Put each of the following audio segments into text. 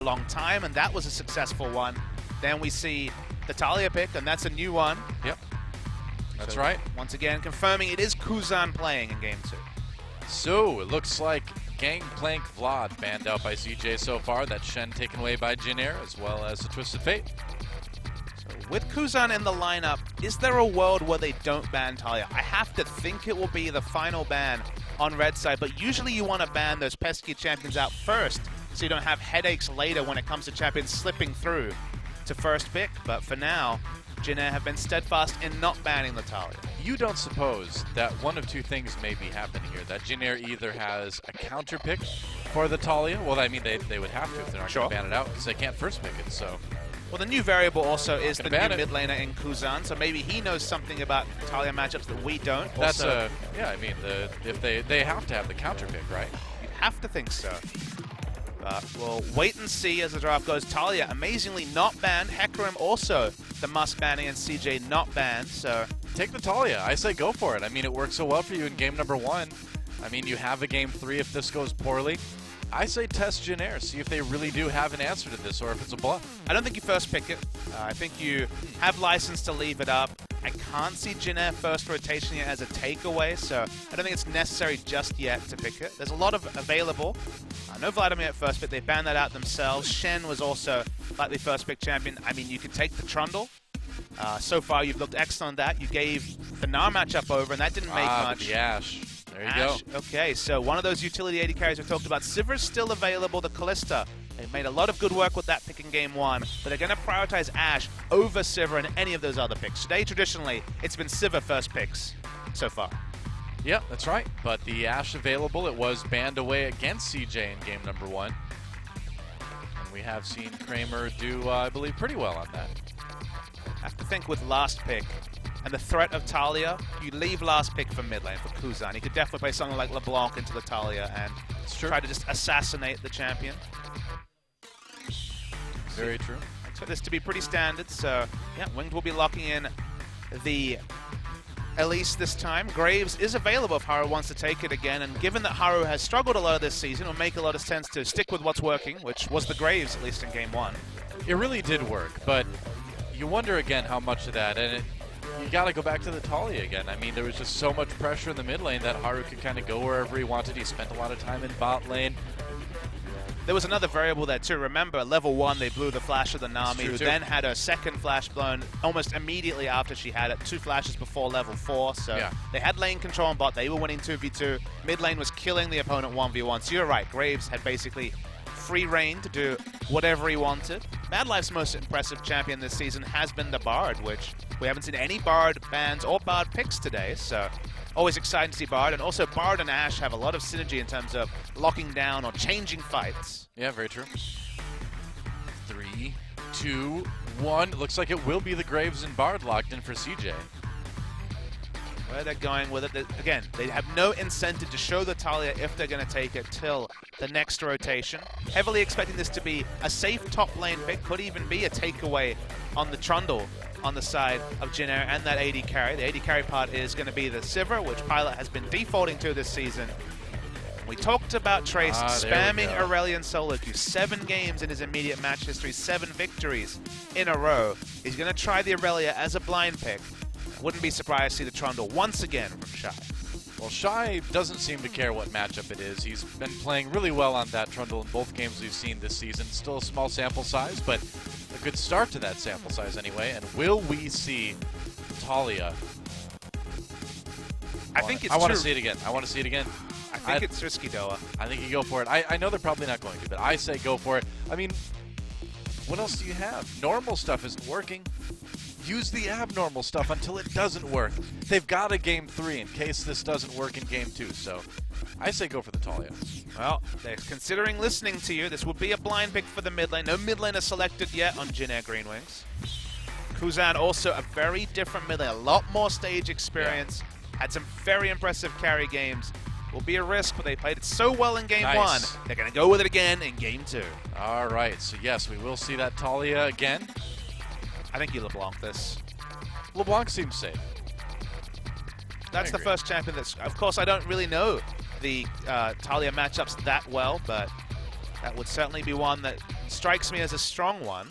a long time, and that was a successful one. Then we see the Talia pick, and that's a new one. Yep. That's So, right. Once again, confirming it is Kuzan playing in Game 2. So it looks like Gangplank Vlad banned out by CJ so far. That Shen taken away by JinAir, as well as a Twisted Fate. So with Kuzan in the lineup, is there a world where they don't ban Talia? I have to think it will be the final ban on red side, but usually you want to ban those pesky champions out first, so you don't have headaches later when it comes to champions slipping through to first pick. But for now, JinAir have been steadfast in not banning the Talia. You don't suppose that one of two things may be happening here, that JinAir either has a counter pick for the Talia. Well, I mean, they would have to if they're not going to ban it out, because they can't first pick it, so. Well, the new variable also is the new ban it. mid laner in Kuzan, so maybe he knows something about Talia matchups that we don't. That's also, yeah, I mean, if they have to have the counter pick, right? you have to think so. We'll wait and see as the draft goes. Talia amazingly not banned. Hecarim also the must banning, and CJ not banned, so. Take the Talia. I say go for it. I mean, it worked so well for you in game number 1. I mean, you have a game 3 if this goes poorly. I say test JinAir, see if they really do have an answer to this or if it's a bluff. I don't think you first pick it. I think you have license to leave it up. I can't see JinAir first rotation yet as a takeaway, so I don't think it's necessary just yet to pick it. There's a lot of available. No Vladimir at first pick. They banned that out themselves. Shen was also likely first pick champion. I mean, you could take the Trundle. So far, you've looked excellent on that. You gave the Gnar matchup over, and that didn't make much. The Ashe. There you Ashe, go. Okay, so one of those utility AD carries we talked about. Sivir's still available. The Kalista. They made a lot of good work with that pick in game 1, but they're going to prioritize Ashe over Sivir and any of those other picks. Today, traditionally, it's been Sivir first picks so far. Yeah, that's right. But the Ashe available, it was banned away against CJ in game number 1. And we have seen Kramer do, I believe, pretty well on that. I have to think with last pick and the threat of Talia, you leave last pick for mid lane for Kuzan. He could definitely play something like LeBlanc into the Talia and try to just assassinate the champion. Very true. I expect this to be pretty standard, so yeah, Winged will be locking in the Elise this time. Graves is available if Haru wants to take it again, and given that Haru has struggled a lot this season, it will make a lot of sense to stick with what's working, which was the Graves, at least in game 1. It really did work, but you wonder again how much of that, and you got to go back to the Talia again. I mean, there was just so much pressure in the mid lane that Haru could kind of go wherever he wanted. He spent a lot of time in bot lane. There was another variable there too. Remember, level 1, they blew the flash of the Nami, who then had her second flash blown almost immediately after she had it. 2 flashes before level 4, so they had lane control on bot. They were winning 2v2. Mid lane was killing the opponent 1v1. So you're right, Graves had basically free reign to do whatever he wanted. Mad Life's most impressive champion this season has been the Bard, which we haven't seen any Bard bans or Bard picks today, so always exciting to see Bard. And also Bard and Ashe have a lot of synergy in terms of locking down or changing fights. Yeah, very true. 3, 2, 1. Looks like it will be the Graves and Bard locked in for CJ. Where they're going with it, again, they have no incentive to show the Talia if they're going to take it till the next rotation. Heavily expecting this to be a safe top lane pick, could even be a takeaway on the Trundle on the side of JinAir and that AD carry. The AD carry part is going to be the Sivir, which Pilot has been defaulting to this season. We talked about Trace spamming Aurelion solo queue. 7 games in his immediate match history, 7 victories in a row. He's going to try the Aurelia as a blind pick. Wouldn't be surprised to see the Trundle once again from Shy. Well, Shy doesn't seem to care what matchup it is. He's been playing really well on that Trundle in both games we've seen this season. Still a small sample size, but a good start to that sample size anyway. And will we see Talia? I think it's I want to see it again. I want to see it again. I think it's risky, Doa. I think you go for it. I know they're probably not going to, but I say go for it. I mean, what else do you have? Normal stuff isn't working. Use the abnormal stuff until it doesn't work. They've got a game 3 in case this doesn't work in game 2, so I say go for the Talia. Well, they're considering listening to you. This would be a blind pick for the mid lane. No mid laner selected yet on JinAir Green Wings. Kuzan also a very different mid lane, a lot more stage experience. Had some very impressive carry games. Will be a risk, but they played it so well in game 1. They're going to go with it again in game 2. All right, so yes, we will see that Talia again. I think you LeBlanc this. LeBlanc seems safe. That's the first champion that's... Of course, I don't really know the Talia matchups that well, but that would certainly be one that strikes me as a strong one.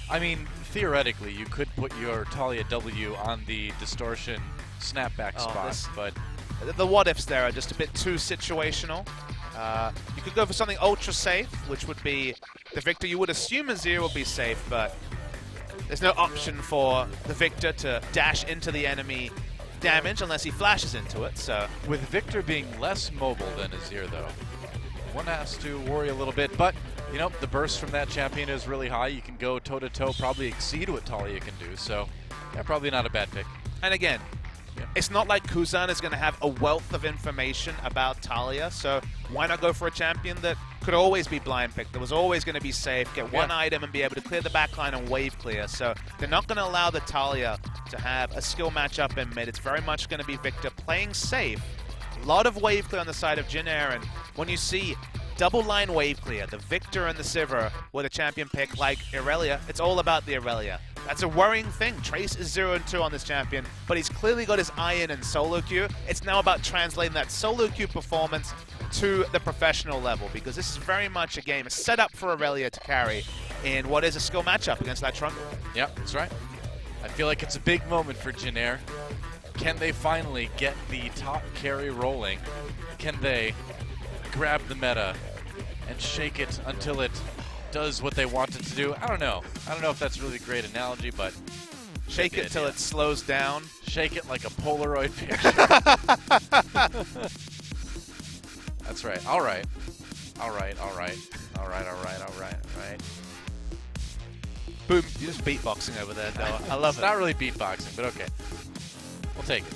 I mean, theoretically, you could put your Talia W on the distortion snapback spot, but the what-ifs there are just a bit too situational. You could go for something ultra safe, which would be the Victor. You would assume Azir will be safe, but there's no option for the Victor to dash into the enemy damage unless he flashes into it. So with Victor being less mobile than Azir, though, one has to worry a little bit. But you know, the burst from that champion is really high. You can go toe-to-toe, probably exceed what Talia can do. So yeah, probably not a bad pick. And again, it's not like Kuzan is going to have a wealth of information about Talia, so why not go for a champion that could always be blind picked, that was always going to be safe, get one item and be able to clear the backline and wave clear. So they're not going to allow the Talia to have a skill matchup in mid. It's very much going to be Victor playing safe. A lot of wave clear on the side of JinAir, and when you see double line wave clear, the Victor and the Sivir with a champion pick like Irelia, it's all about the Irelia. That's a worrying thing. Trace is 0-2 on this champion, but he's clearly got his eye in solo queue. It's now about translating that solo queue performance to the professional level, because this is very much a game set up for Irelia to carry in what is a skill matchup against that Trundle. Yep, that's right. I feel like it's a big moment for JinAir. Can they finally get the top carry rolling? Can they grab the meta and shake it until it does what they want it to do? I don't know. I don't know if that's really a great analogy, but shake it till it slows down. Shake it like a Polaroid picture. That's right. All right. All right. All right. All right. All right. All right. All right. Boom. You're just beatboxing over there, Noah. I love it. It's not really beatboxing, but okay. We'll take it.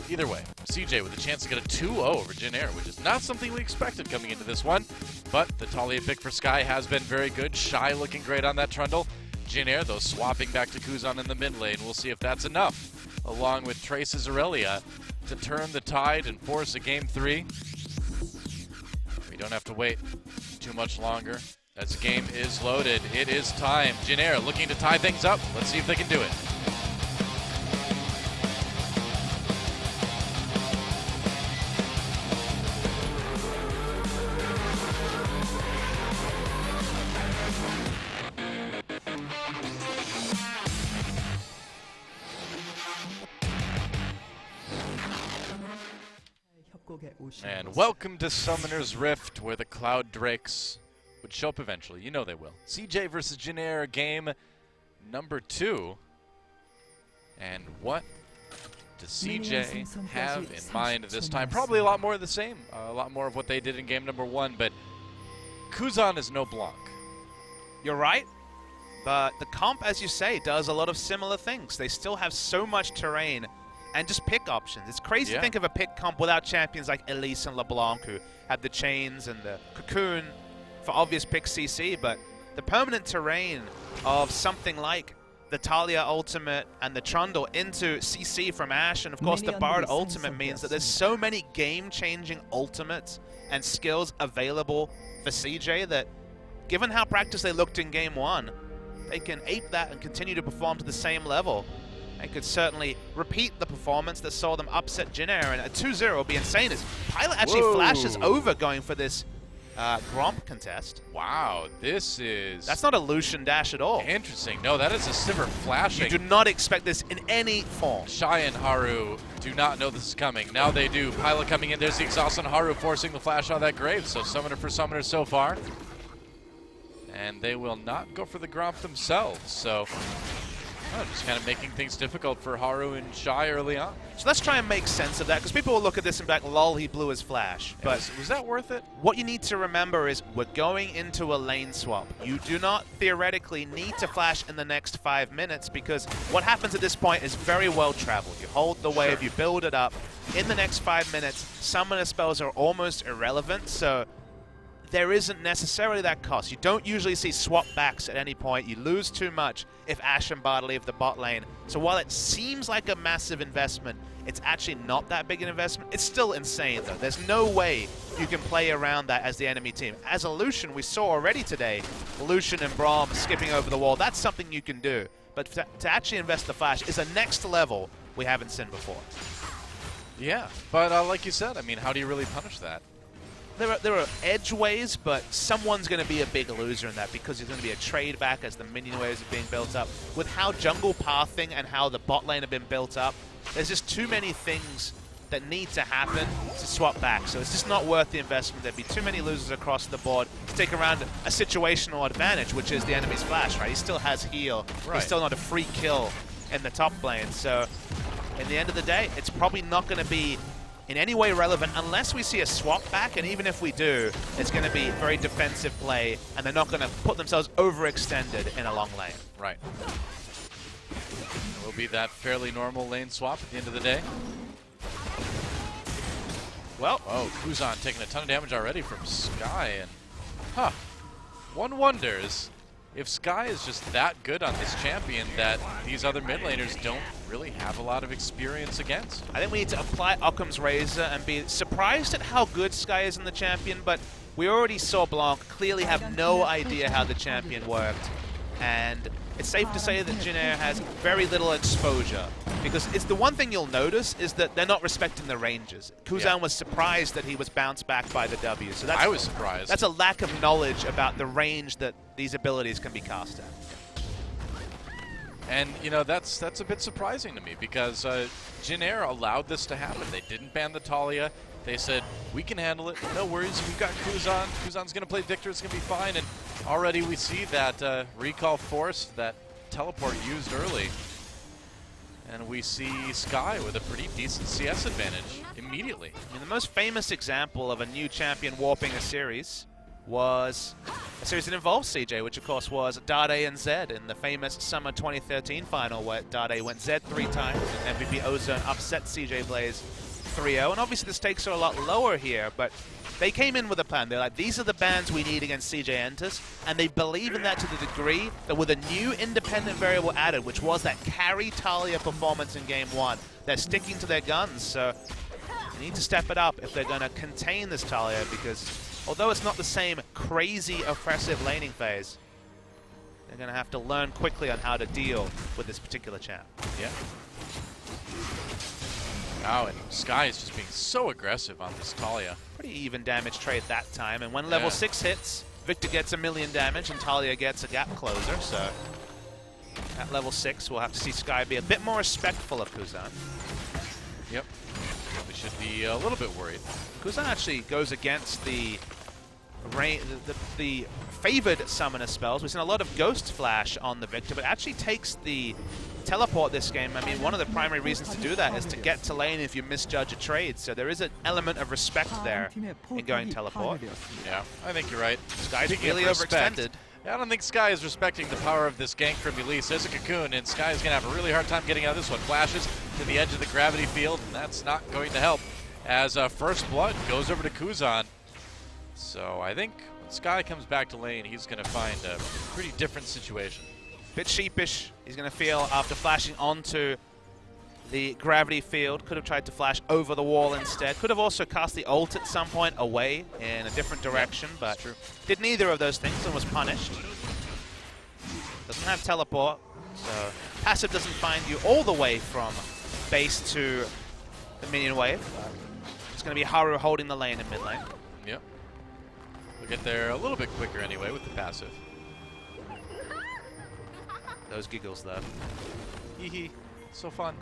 Either way, CJ with a chance to get a 2-0 over JinAir, which is not something we expected coming into this one. But the Talia pick for Sky has been very good. Shy looking great on that Trundle. JinAir, though, swapping back to Kuzan in the mid lane. We'll see if that's enough, along with Trace's Irelia, to turn the tide and force a Game 3. We don't have to wait too much longer. As the game is loaded, it is time. JinAir looking to tie things up. Let's see if they can do it. And welcome to Summoner's Rift, where the Cloud Drakes would show up eventually. You know they will. CJ versus JinAir, game number 2. And what does CJ have in mind this time? Probably a lot more of the same. A lot more of what they did in game number 1, but Kuzan is no Blanc. You're right, but the comp, as you say, does a lot of similar things. They still have so much terrain and just pick options. It's crazy to think of a pick comp without champions like Elise and LeBlanc, who had the chains and the cocoon for obvious pick CC, but the permanent terrain of something like the Talia ultimate and the Trundle into CC from Ashe, and of course the Bard ultimate, means that there's so many game-changing ultimates and skills available for CJ that, given how practiced they looked in game 1, they can ape that and continue to perform to the same level. They could certainly repeat the performance that saw them upset JinAir, and a 2-0 would be insane as Pilot actually flashes over going for this Gromp contest. Wow, this is... That's not a Lucian dash at all. Interesting. No, that is a Sivir flashing. You do not expect this in any form. Shy and Haru do not know this is coming. Now they do. Pilot coming in. There's the exhaust on Haru, forcing the flash on that grave. So Summoner for Summoner so far. And they will not go for the Gromp themselves. So... just kind of making things difficult for Haru and Shy early on. So let's try and make sense of that, because people will look at this and be like, lol, he blew his flash. But was that worth it? What you need to remember is we're going into a lane swap. You do not theoretically need to flash in the next 5 minutes, because what happens at this point is very well traveled. You hold the wave, you build it up. In the next 5 minutes, summoner spells are almost irrelevant, so there isn't necessarily that cost. You don't usually see swap backs at any point. You lose too much if Ashe and Bard leave the bot lane. So while it seems like a massive investment, it's actually not that big an investment. It's still insane, though. There's no way you can play around that as the enemy team. As a Lucian, we saw already today, Lucian and Braum skipping over the wall. That's something you can do. But to actually invest the flash is a next level we haven't seen before. Yeah, but like you said, I mean, how do you really punish that? there are edgeways, but someone's going to be a big loser in that because there's going to be a trade back as the minion waves are being built up. With how jungle pathing and how the bot lane have been built up, there's just too many things that need to happen to swap back. So it's just not worth the investment. There'd be too many losers across the board to take around a situational advantage, which is the enemy's flash, right? He still has heal. Right. He's still not a free kill in the top lane. So in the end of the day, it's probably not going to be in any way relevant unless we see a swap back, and even if we do, it's going to be very defensive play, and they're not going to put themselves overextended in a long lane. Right. It will be that fairly normal lane swap at the end of the day. Well, oh, Kuzan taking a ton of damage already from Sky, and one wonders if Sky is just that good on this champion that these other mid laners don't really have a lot of experience against. I think we need to apply Occam's Razor and be surprised at how good Sky is in the champion, but we already saw Blanc clearly have no idea how the champion worked, and it's safe to say that JinAir has very little exposure, because it's the one thing you'll notice is that they're not respecting the ranges. Kuzan was surprised that he was bounced back by the W, so that's, I was surprised. That's a lack of knowledge about the range that these abilities can be cast at. And, you know, that's a bit surprising to me, because JinAir allowed this to happen. They didn't ban the Talia. They said, we can handle it, no worries, we've got Kuzan. Kuzan's going to play Victor, it's going to be fine. And already we see that recall force, that teleport used early. And we see Sky with a pretty decent CS advantage immediately. I mean, the most famous example of a new champion warping a series was a series that involved CJ, which of course was Dade and Zed in the famous Summer 2013 final, where Dade went Zed 3 times and MVP Ozone upset CJ Blaze 3-0. And obviously the stakes are a lot lower here, but they came in with a plan. They're like, these are the bans we need against CJ Entus, and they believe in that to the degree that with a new independent variable added, which was that carry Talia performance in Game 1, they're sticking to their guns. So they need to step it up if they're going to contain this Talia, because although it's not the same crazy oppressive laning phase, they're going to have to learn quickly on how to deal with this particular champ. Yeah. Wow, and Sky is just being so aggressive on this Talia. Pretty even damage trade that time, and when level 6 hits, Victor gets 1,000,000 damage and Talia gets a gap closer, so at level 6 we'll have to see Sky be a bit more respectful of Kuzan. Yep. We should be a little bit worried. Kuzan actually goes against the favored summoner spells. We've seen a lot of Ghost Flash on the Victor, but actually takes the teleport this game. I mean, one of the primary reasons to do that is to get to lane if you misjudge a trade. So there is an element of respect there in going teleport. Yeah, I think you're right. Sky's really overextended. Yeah, I don't think Sky is respecting the power of this gank from Elise. There's a cocoon, and Sky is going to have a really hard time getting out of this one. Flashes to the edge of the gravity field, and that's not going to help as First Blood goes over to Kuzan. So I think when Sky comes back to lane, he's going to find a pretty different situation. Bit sheepish, he's going to feel after flashing onto the gravity field. Could have tried to flash over the wall instead. Could have also cast the ult at some point away in a different direction, but did neither of those things and was punished. Doesn't have teleport, so passive doesn't find you all the way from base to the minion wave. It's going to be Haru holding the lane in mid lane. Yep. We'll get there a little bit quicker anyway with the passive. Those giggles though. Hee hee. So fun.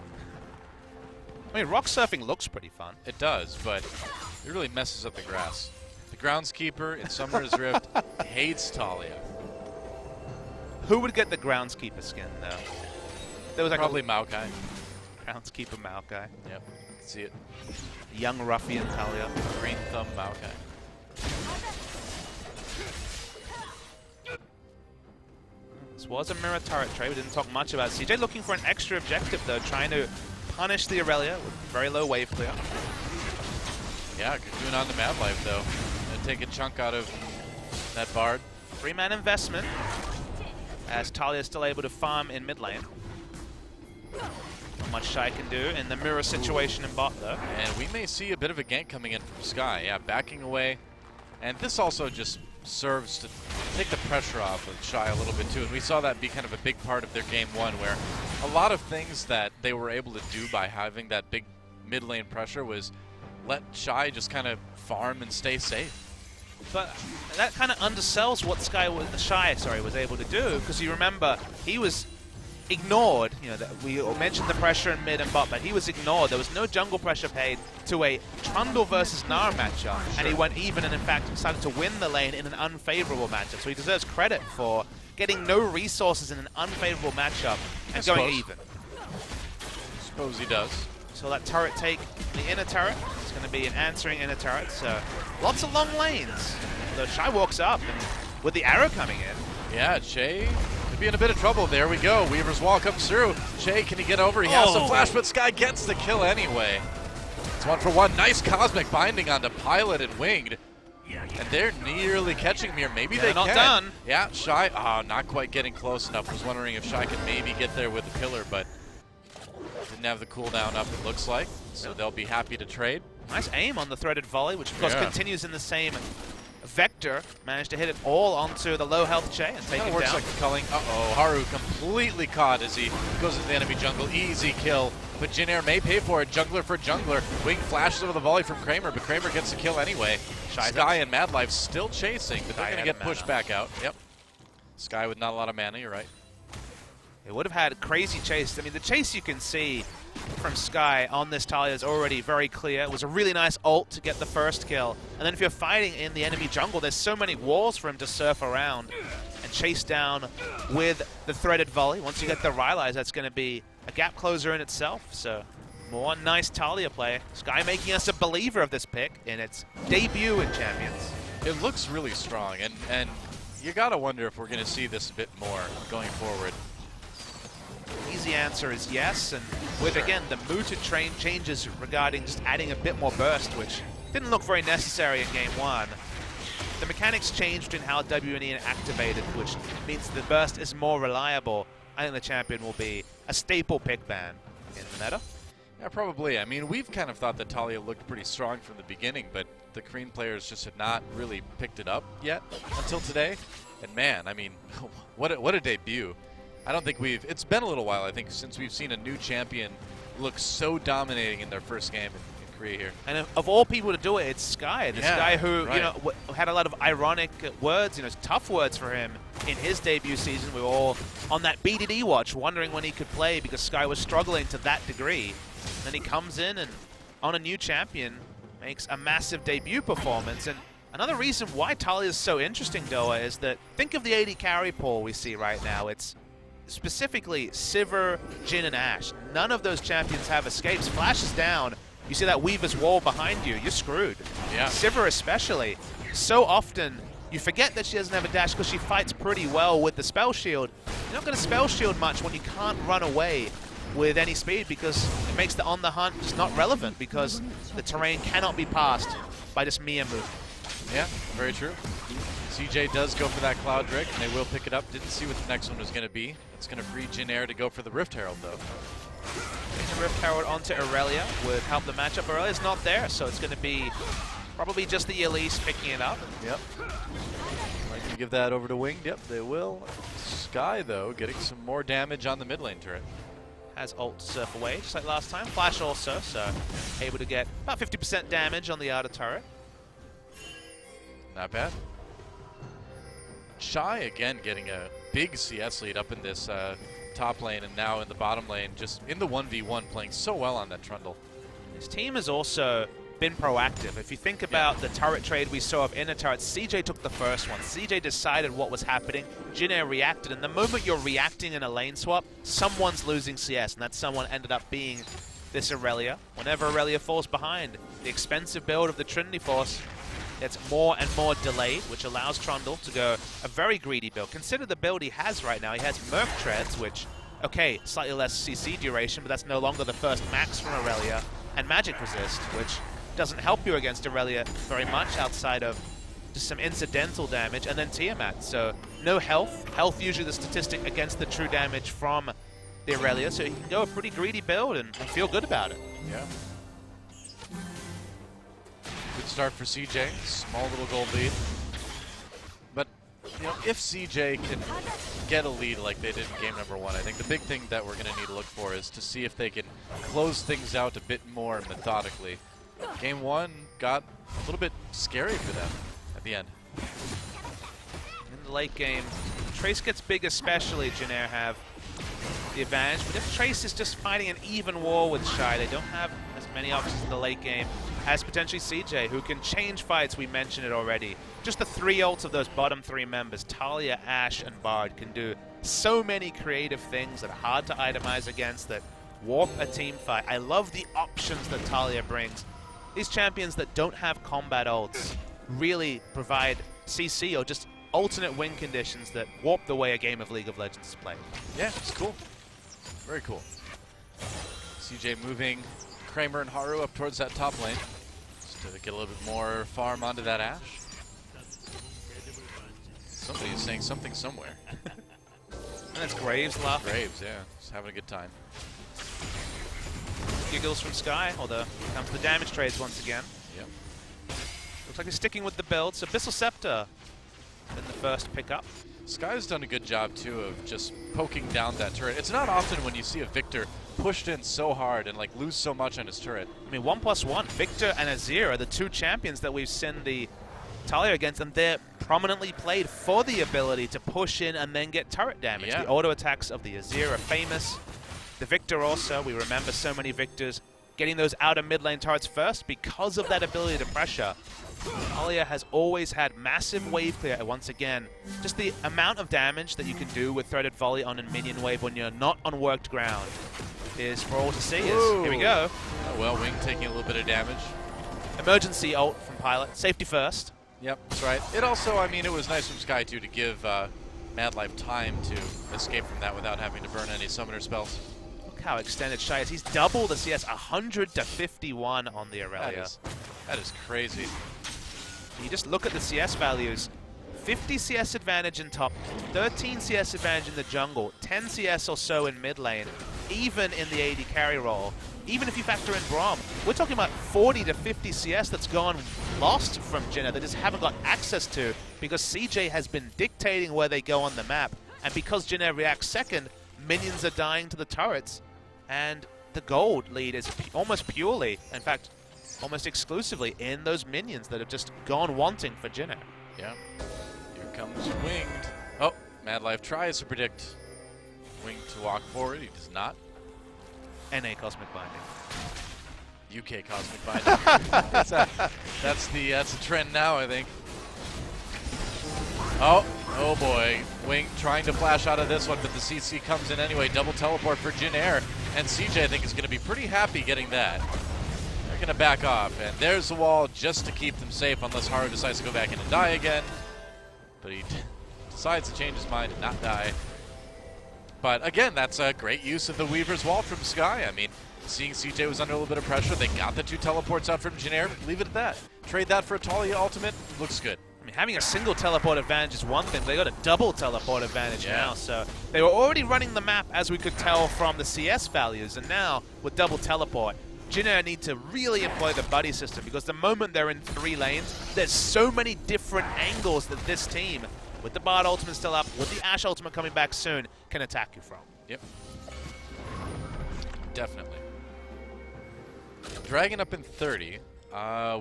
I mean, rock surfing looks pretty fun. It does, but it really messes up the grass. The groundskeeper in Summer's Rift hates Talia. Who would get the groundskeeper skin though? There was like probably Maokai. Groundskeeper Maokai. Yep, see it. Young ruffian Talia. Green thumb Maokai. This was a mirror turret trade. We didn't talk much about CJ. Looking for an extra objective though, trying to punish the Aurelia with very low wave clear. Yeah, Cocoon on the Mad Life though. Gonna take a chunk out of that Bard. 3-man investment as Talia is still able to farm in mid lane. Not much Shy can do in the mirror situation in bot though. And we may see a bit of a gank coming in from Sky. Yeah, backing away. And this also just serves to take the pressure off of Shy a little bit too. And we saw that be kind of a big part of their Game 1, where a lot of things that they were able to do by having that big mid lane pressure was let Shy just kind of farm and stay safe. But that kind of undersells what Shy was able to do, because you remember he was ignored. You know, we mentioned the pressure in mid and bot, but he was ignored. There was no jungle pressure paid to a Trundle versus Nara matchup, and he went even and in fact decided to win the lane in an unfavorable matchup. So he deserves credit for getting no resources in an unfavorable matchup and going even. Suppose he does. So that turret take the inner turret. It's going to be an answering inner turret. So lots of long lanes. So Shy walks up and with the arrow coming in. Yeah, Shay could be in a bit of trouble. There we go. Weaver's wall comes through. Shay, can he get over? He has the flash, but Sky gets the kill anyway. It's 1-for-1. Nice cosmic binding onto Pilot and Winged. And they're nearly catching Mir. Maybe they not can. done. Yeah, Shy, not quite getting close enough. Was wondering if Shy could maybe get there with the pillar, but didn't have the cooldown up, it looks like. So they'll be happy to trade. Nice aim on the threaded volley, which of course continues in the same vector. Managed to hit it all onto the low health Che and take him works down. Like the culling. Haru completely caught as he goes into the enemy jungle. Easy kill. But JinAir may pay for it. Jungler for jungler. Wing flashes over the volley from Kramer, but Kramer gets the kill anyway. Sky and Madlife still chasing, but they're going to get pushed back out. Yep. Sky with not a lot of mana, you're right. It would have had a crazy chase. I mean, the chase you can see from Sky on this Talia is already very clear. It was a really nice ult to get the first kill. And then if you're fighting in the enemy jungle, there's so many walls for him to surf around and chase down with the threaded volley. Once you get the Rylai's, that's going to be a gap closer in itself. So more nice Talia play. Sky making us a believer of this pick in its debut in Champions. It looks really strong, and you got to wonder if we're going to see this a bit more going forward. Easy answer is yes, and with, again, the mooted train changes regarding just adding a bit more burst, which didn't look very necessary in Game 1. The mechanics changed in how WNE are activated, which means the burst is more reliable. I think the champion will be a staple pick ban in the meta. Yeah, probably. I mean, we've kind of thought that Talia looked pretty strong from the beginning, but the Korean players just had not really picked it up yet until today. And man, I mean, what a debut. I don't think it's been a little while, I think, since we've seen a new champion look so dominating in their first game in Korea here. And of all people to do it, it's Sky. This guy who, you know, had a lot of ironic words, you know, tough words for him in his debut season. We were all on that BDD watch, wondering when he could play because Sky was struggling to that degree. And then he comes in and, on a new champion, makes a massive debut performance. And another reason why Talia is so interesting, Doa, is that think of the AD carry pool we see right now. It's specifically Sivir, Jin, and Ashe. None of those champions have escapes. Flash is down. You see that Weaver's wall behind you. You're screwed. Yeah. Sivir especially. So often, you forget that she doesn't have a dash because she fights pretty well with the spell shield. You're not going to spell shield much when you can't run away with any speed because it makes the on the hunt just not relevant because the terrain cannot be passed by just mere movement. Yeah, very true. CJ does go for that Cloud Drake, and they will pick it up. Didn't see what the next one was going to be. It's going to free JinAir to go for the Rift Herald, though. The Rift Herald onto Aurelia would help the matchup. Aurelia's not there, so it's going to be probably just the Elise picking it up. Yep. Like to give that over to Winged. Yep, they will. Sky, though, getting some more damage on the mid lane turret. Has ult to surf away, just like last time. Flash also, so able to get about 50% damage on the outer turret. Not bad. Shy, again, getting a big CS lead up in this top lane and now in the bottom lane, just in the 1v1, playing so well on that Trundle. His team has also been proactive. If you think about the turret trade we saw of inner turrets, CJ took the first one. CJ decided what was happening. JinAir reacted, and the moment you're reacting in a lane swap, someone's losing CS, and that someone ended up being this Aurelia. Whenever Aurelia falls behind, the expensive build of the Trinity Force gets more and more delayed, which allows Trundle to go a very greedy build. Consider the build he has right now. He has Merc Treads, which, okay, slightly less CC duration, but that's no longer the first max from Aurelia, and Magic Resist, which doesn't help you against Aurelia very much outside of just some incidental damage, and then Tiamat. So no health. Health usually the statistic against the true damage from the Aurelia, so he can go a pretty greedy build and feel good about it. Yeah. Good start for CJ, small little gold lead. But, you know, if CJ can get a lead like they did in game number 1, I think the big thing that we're going to need to look for is to see if they can close things out a bit more methodically. Game 1 got a little bit scary for them at the end. In the late game, Trace gets big, especially JinAir have the advantage. But if Trace is just fighting an even war with Shy, they don't have as many options in the late game as potentially CJ, who can change fights. We mentioned it already. Just the 3 ults of those bottom 3 members, Talia, Ashe, and Bard, can do so many creative things that are hard to itemize against, that warp a team fight. I love the options that Talia brings. These champions that don't have combat ults really provide CC or just alternate win conditions that warp the way a game of League of Legends is played. Yeah, it's cool. Very cool. CJ moving Kramer and Haru up towards that top lane. Just to get a little bit more farm onto that Ashe. Somebody is saying something somewhere. And it's Graves laughing. Graves, yeah. Just having a good time. Giggles from Sky, although here comes the damage trades once again. Yep. Looks like he's sticking with the build. So Abyssal Scepter in the first pickup. Sky's done a good job, too, of just poking down that turret. It's not often when you see a Victor pushed in so hard and like lose so much on his turret. I mean, 1+1, Victor and Azir are the 2 champions that we've seen the Talia against, and they're prominently played for the ability to push in and then get turret damage. Yeah. The auto attacks of the Azir are famous. The Victor also, we remember so many Victors getting those outer mid lane turrets first because of that ability to pressure. Talia has always had massive wave clear. Once again, just the amount of damage that you can do with threaded volley on a minion wave when you're not on worked ground is for all to see. Here we go. Oh, well, Wing taking a little bit of damage. Emergency ult from Pilot. Safety first. Yep, that's right. It also, I mean, it was nice from Sky, too, to give Mad Life time to escape from that without having to burn any summoner spells. Look how extended Shy is. He's doubled the CS, 100 to 51 on the Aurelia. That is crazy. You just look at the CS values. 50 CS advantage in top, 13 CS advantage in the jungle, 10 CS or so in mid lane, even in the AD carry role. Even if you factor in Braum, we're talking about 40 to 50 CS that's gone lost from JinAir, that just haven't got access to because CJ has been dictating where they go on the map. And because JinAir reacts second, minions are dying to the turrets. And the gold lead is almost purely, in fact, almost exclusively in those minions that have just gone wanting for JinAir. Yeah. Here comes Winged. Oh, Mad Life tries to predict Winged to walk forward. He does not. NA Cosmic Binding. UK Cosmic Binding. that's the trend now, I think. Oh boy. Wing trying to flash out of this one, but the CC comes in anyway. Double teleport for JinAir. And CJ, I think, is going to be pretty happy getting that. They're going to back off. And there's the wall just to keep them safe unless Haru decides to go back in and die again. But he decides to change his mind and not die. But again, that's a great use of the Weaver's Wall from Sky. I mean, seeing CJ was under a little bit of pressure, they got the 2 teleports out from JinAir. Leave it at that. Trade that for a Talia ultimate. Looks good. I mean, having a single teleport advantage is one thing. They got a double teleport advantage now. So they were already running the map, as we could tell from the CS values. And now, with double teleport, JinAir need to really employ the buddy system because the moment they're in 3 lanes, there's so many different angles that this team, with the Bard ultimate still up, with the Ashe ultimate coming back soon, can attack you from. Yep. Definitely. Dragon up in 30.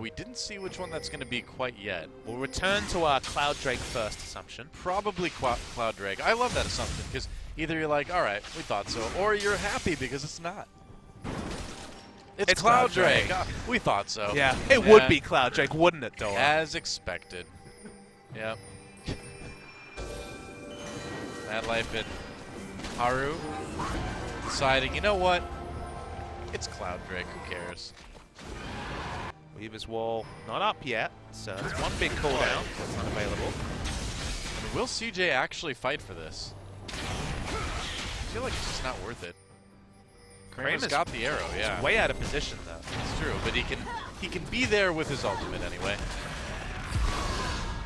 We didn't see which one that's going to be quite yet. We'll return to our Cloud Drake first assumption. Probably Cloud Drake. I love that assumption because either you're like, all right, we thought so, or you're happy because it's not. It's Cloud Drake. We thought so. Yeah, it would be Cloud Drake, wouldn't it, Dora? As expected. Yep. Mad Life and Haru deciding, you know what? It's Cloud Drake, who cares? Weaver's Wall not up yet, so it's one big cooldown that's not available. I mean, will CJ actually fight for this? I feel like it's just not worth it. Kramer's got the arrow, yeah. He's way out of position, though. It's true, but he can be there with his ultimate anyway.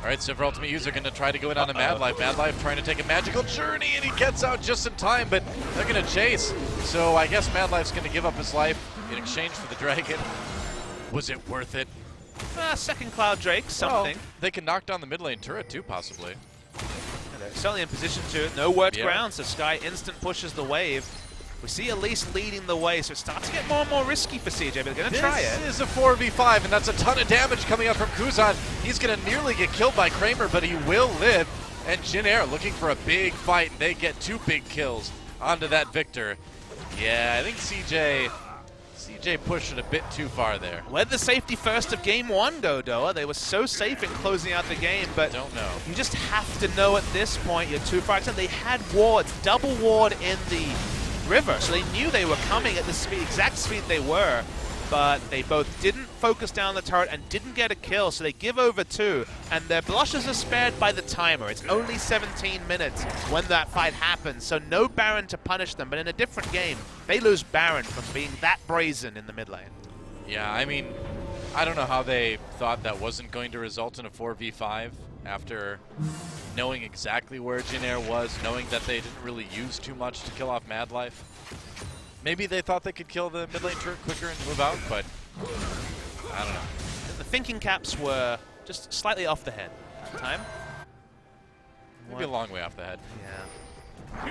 All right, Sivir ultimate user going to try to go in on a Mad Life. Mad Life trying to take a magical journey, and he gets out just in time, but they're going to chase. So I guess Mad Life's going to give up his life in exchange for the dragon. Was it worth it? Second Cloud Drake, something. Well, they can knock down the mid lane turret too, possibly. And they're certainly in position to. No worked ground, so Sky instant pushes the wave We see Elise leading the way, so it starts to get more and more risky for CJ, but they're going to try it. This is a 4v5, and that's a ton of damage coming up from Kuzan. He's going to nearly get killed by Kramer, but he will live. And JinAir looking for a big fight, and they get 2 big kills onto that Victor. Yeah, I think CJ pushed it a bit too far there. Where'd the safety first of game 1 go, Doa? They were so safe in closing out the game, but don't know. You just have to know at this point you're too far. They had wards, double ward in the river, so they knew they were coming at the speed, exact speed they were, but they both didn't focus down the turret and didn't get a kill, so they give over 2, and their blushes are spared by the timer. It's only 17 minutes when that fight happens, so no Baron to punish them, but in a different game, they lose Baron from being that brazen in the mid lane. Yeah, I mean, I don't know how they thought that wasn't going to result in a 4v5 after knowing exactly where JinAir was, knowing that they didn't really use too much to kill off Madlife. Maybe they thought they could kill the mid lane turret quicker and move out, but I don't know. The thinking caps were just slightly off the head at the time. Maybe a long way off the head. Yeah.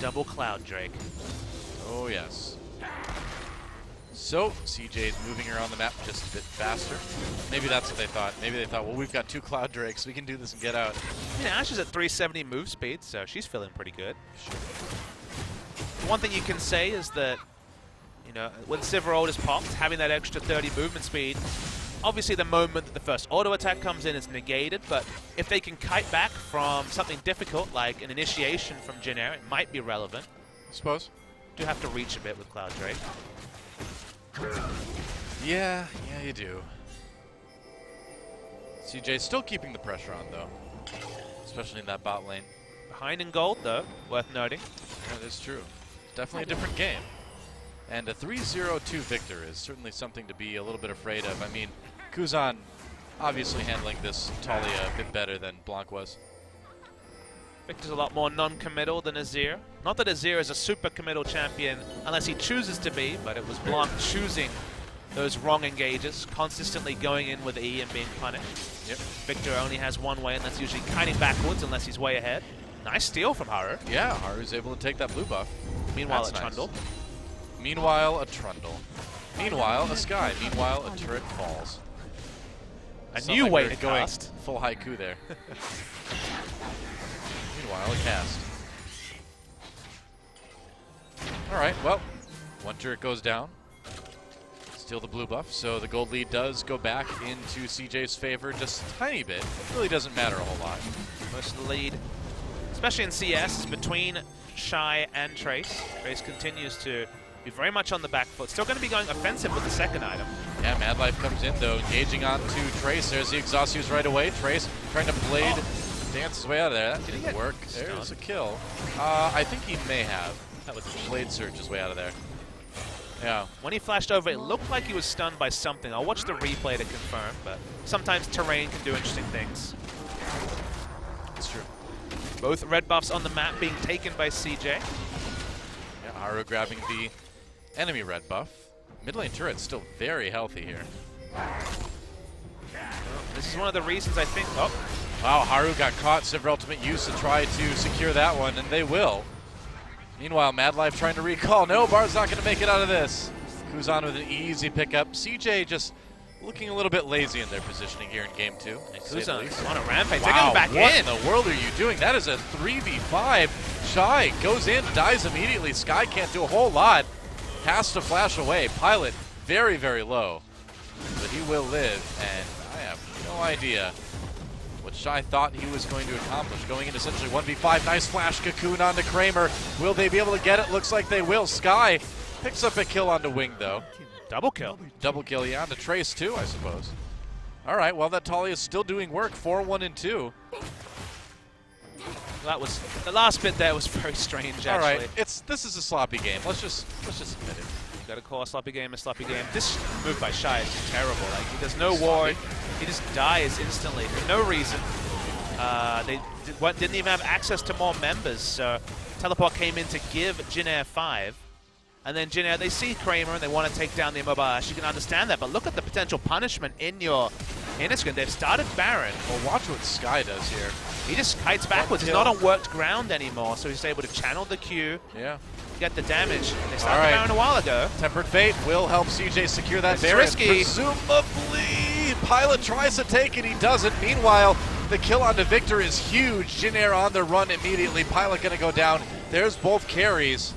Double Cloud Drake. Oh, yes. So, CJ's moving around the map just a bit faster. Maybe that's what they thought. Maybe they thought, well, we've got 2 Cloud Drakes. We can do this and get out. Ash is at 370 move speed, so she's feeling pretty good. Sure. One thing you can say is that, you know, when Sivarold is popped, having that extra 30 movement speed, obviously the moment that the first auto attack comes in is negated, but if they can kite back from something difficult like an initiation from JinAir, it might be relevant. I suppose. Do have to reach a bit with Cloud Drake. Yeah, you do. CJ's still keeping the pressure on, though, especially in that bot lane. Behind in gold, though, worth noting. Yeah, that's true. Definitely a different game. And a 3-0-2 victor is certainly something to be a little bit afraid of. I mean, Kuzan obviously handling this Talia a bit better than Blanc was. Victor's a lot more non-committal than Azir. Not that Azir is a super committal champion unless he chooses to be, but it was Blanc choosing those wrong engages, consistently going in with E and being punished. Yep. Victor only has one way, and that's usually kiting backwards unless he's way ahead. Nice steal from Haru. Yeah, Haru's able to take that blue buff. Meanwhile, that's a Trundle. Nice. Meanwhile, a Trundle. Meanwhile, a Sky. Meanwhile, a turret falls. A new way to going cast. Full haiku there. Meanwhile, a cast. Alright, well, one turret goes down. Steal the blue buff, so the gold lead does go back into CJ's favor just a tiny bit. It really doesn't matter a whole lot. Most of the lead, especially in CS, is between Shy and Trace. Trace continues to be very much on the back foot. Still going to be going offensive with the second item. Yeah, Madlife comes in, though, engaging onto Trace. There's the exhaust use right away. Trace trying to blade dance his way out of there. That didn't work. There's a kill. I think he may have. That was a blade surge his way out of there. Yeah. When he flashed over, it looked like he was stunned by something. I'll watch the replay to confirm, but sometimes terrain can do interesting things. It's true. Both red buffs on the map being taken by CJ. Yeah, Haru grabbing the enemy red buff. Mid lane turret's still very healthy here. This is one of the reasons I think... Oh, wow, Haru got caught. Sivir ultimate use to try to secure that one, and they will. Meanwhile, Madlife trying to recall. No, Bard's not going to make it out of this. Kuzan with an easy pickup. CJ just looking a little bit lazy in their positioning here in Game 2. Kuzan on a rampage. Wow, They're going back what in. the world are you doing? That is a 3v5. Shy goes in, dies immediately. Sky can't do a whole lot. Has to flash away. Pilot very, very low. But he will live, and I have no idea what Shy thought he was going to accomplish. Going into essentially 1v5. Nice flash cocoon onto Kramer. Will they be able to get it? Looks like they will. Sky picks up a kill onto Wing, though. Double kill. Double kill, yeah, onto Trace, too, I suppose. All right, well, that Talia is still doing work. 4-1 and 2. That was the last bit there was very strange, actually. All right, this is a sloppy game. Let's just admit it. You gotta call a sloppy game a sloppy game. This move by Shy is just terrible. Like, he does no ward. He just dies instantly for no reason. They didn't even have access to more members, so Teleport came in to give JinAir 5. And then JinAir, they see Kramer and they want to take down the Immobile Ash. You can understand that, but look at the potential punishment in your inner screen. They've started Baron. Well, watch what Sky does here. He just kites backwards. He's not on worked ground anymore, so he's able to channel the Q, get the damage. And they started the Baron a while ago. Tempered Fate will help CJ secure that Baron. Risky. Presumably, Pilot tries to take it. He doesn't. Meanwhile, the kill on the Victor is huge. JinAir on the run immediately. Pilot going to go down. There's both carries.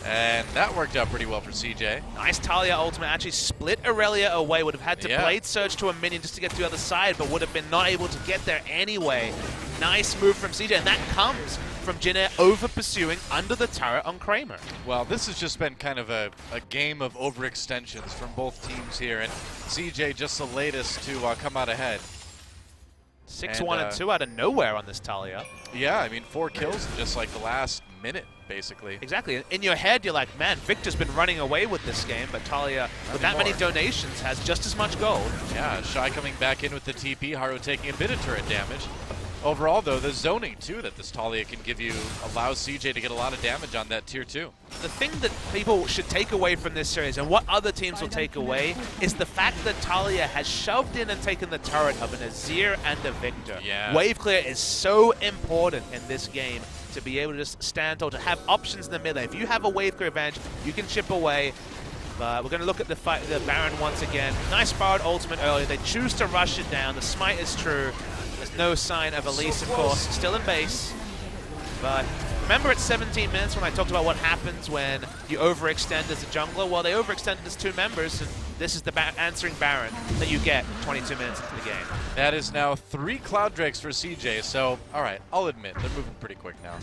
And that worked out pretty well for CJ. Nice Talia ultimate. Actually split Aurelia away. Would have had to blade surge to a minion just to get to the other side, but would have been not able to get there anyway. Nice move from CJ, and that comes from JinAir over pursuing under the turret on Kramer. Well, this has just been kind of a game of overextensions from both teams here, and CJ just the latest to come out ahead. 6-1 and 2 out of nowhere on this Talia. Yeah, I mean, 4 kills in just like the last minute, basically. Exactly. In your head, you're like, man, Victor's been running away with this game, but Talia, with that many donations, has just as much gold. Yeah, Shy coming back in with the TP, Haru taking a bit of turret damage. Overall, though, the zoning, too, that this Talia can give you allows CJ to get a lot of damage on that tier 2. The thing that people should take away from this series, and what other teams will take away, is the fact that Talia has shoved in and taken the turret of an Azir and a Victor. Yeah. Wave clear is so important in this game to be able to just stand tall, to have options in the mid lane. If you have a wave clear advantage, you can chip away. But we're going to look at the fight, the Baron once again. Nice borrowed ultimate earlier. They choose to rush it down. The smite is true. There's no sign of Elise, of course. Still in base. But remember at 17 minutes when I talked about what happens when you overextend as a jungler? Well, they overextended as 2 members, and this is the answering Baron that you get 22 minutes into the game. That is now 3 Cloud Drakes for CJ, so, all right, I'll admit, they're moving pretty quick now.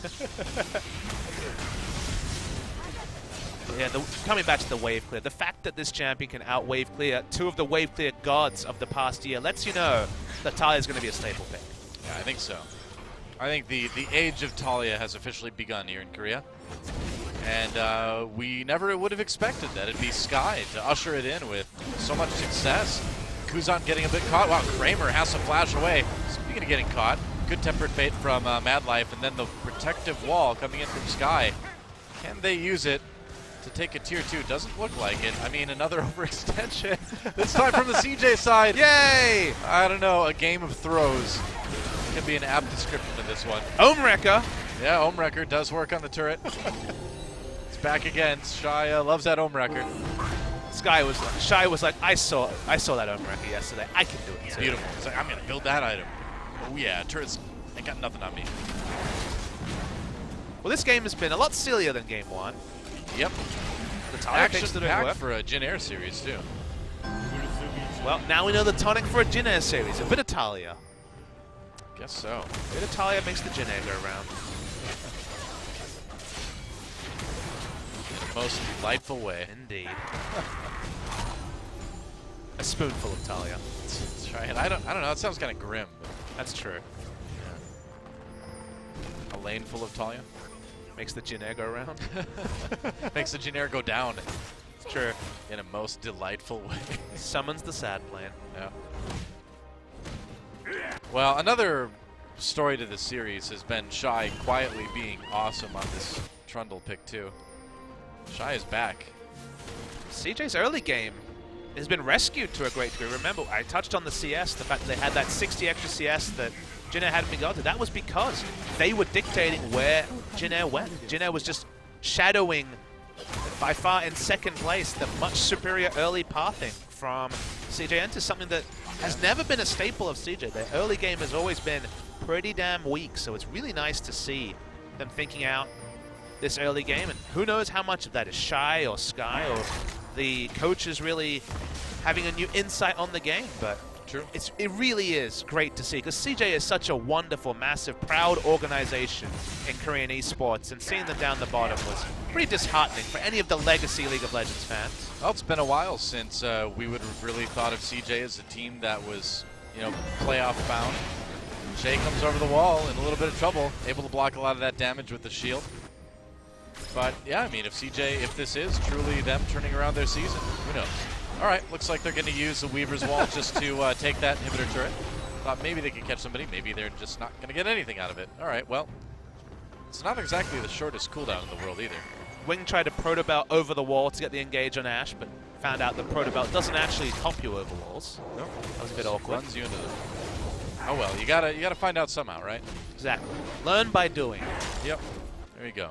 Yeah, coming back to the wave clear, the fact that this champion can out-wave clear 2 of the wave clear gods of the past year lets you know that Talia is going to be a staple pick. Yeah, I think so. I think the age of Talia has officially begun here in Korea. And we never would have expected that. It'd be Sky to usher it in with so much success. Kuzan getting a bit caught. Wow, Kramer has to flash away. Speaking of getting caught, good Tempered Fate from Mad Life, and then the protective wall coming in from Sky. Can they use it to take a tier 2? Doesn't look like it. I mean, another overextension. This time from the CJ side. Yay! I don't know, a game of throws. Can be an apt description of this one. Omewrecker. Yeah, Omewrecker does work on the turret. It's back again. Shy loves that Omewrecker. Shy was like, I saw that Omewrecker yesterday. I can do it too. Beautiful. It's like, I'm gonna build that item. Oh yeah, turrets ain't got nothing on me. Well, this game has been a lot sillier than game 1. Yep. The Talia picks Action that packed work. for a JinAir series too. Well, now we know the tonic for a JinAir series. A bit of Talia. Guess so. A bit of Talia makes the JinAir go around. In the most delightful way. Indeed. A spoonful of Talia. That's right. I don't know. It sounds kind of grim. But That's true. yeah. A lane full of Talia Makes the JinAir go around. makes the JinAir go down. It's true. In a most delightful way. Summons the sad plane. Yeah. Well, another story to the series has been Shy quietly being awesome on this Trundle pick too. Shy is back. CJ's early game has been rescued to a great degree. Remember, I touched on the CS, the fact that they had that 60 extra CS that JinAir hadn't been going to. That was because they were dictating where JinAir went. JinAir was just shadowing, by far in second place, the much superior early pathing from CJ Entus, something that has never been a staple of CJ. Their early game has always been pretty damn weak, so it's really nice to see them thinking out this early game. And who knows how much of that is Shy or Sky or the coaches really having a new insight on the game, but True. it really is great to see, because CJ is such a wonderful, massive, proud organization in Korean esports, and seeing them down the bottom was pretty disheartening for any of the legacy League of Legends fans. Well, it's been a while since we would have really thought of CJ as a team that was, you know, playoff bound. Shay comes over the wall in a little bit of trouble, able to block a lot of that damage with the shield. But yeah, I mean, if this is truly them turning around their season, who knows? All right, looks like they're going to use the Weaver's Wall just to take that inhibitor turret. Thought maybe they could catch somebody. Maybe they're just not going to get anything out of it. All right, well, it's not exactly the shortest cooldown in the world either. Wing tried to Protobelt over the wall to get the engage on Ashe, but found out that Protobelt doesn't actually top you over walls. Nope. That was a bit awkward. Runs you into the Oh well, you gotta find out somehow, right? Exactly. Learn by doing. Yep. There you go.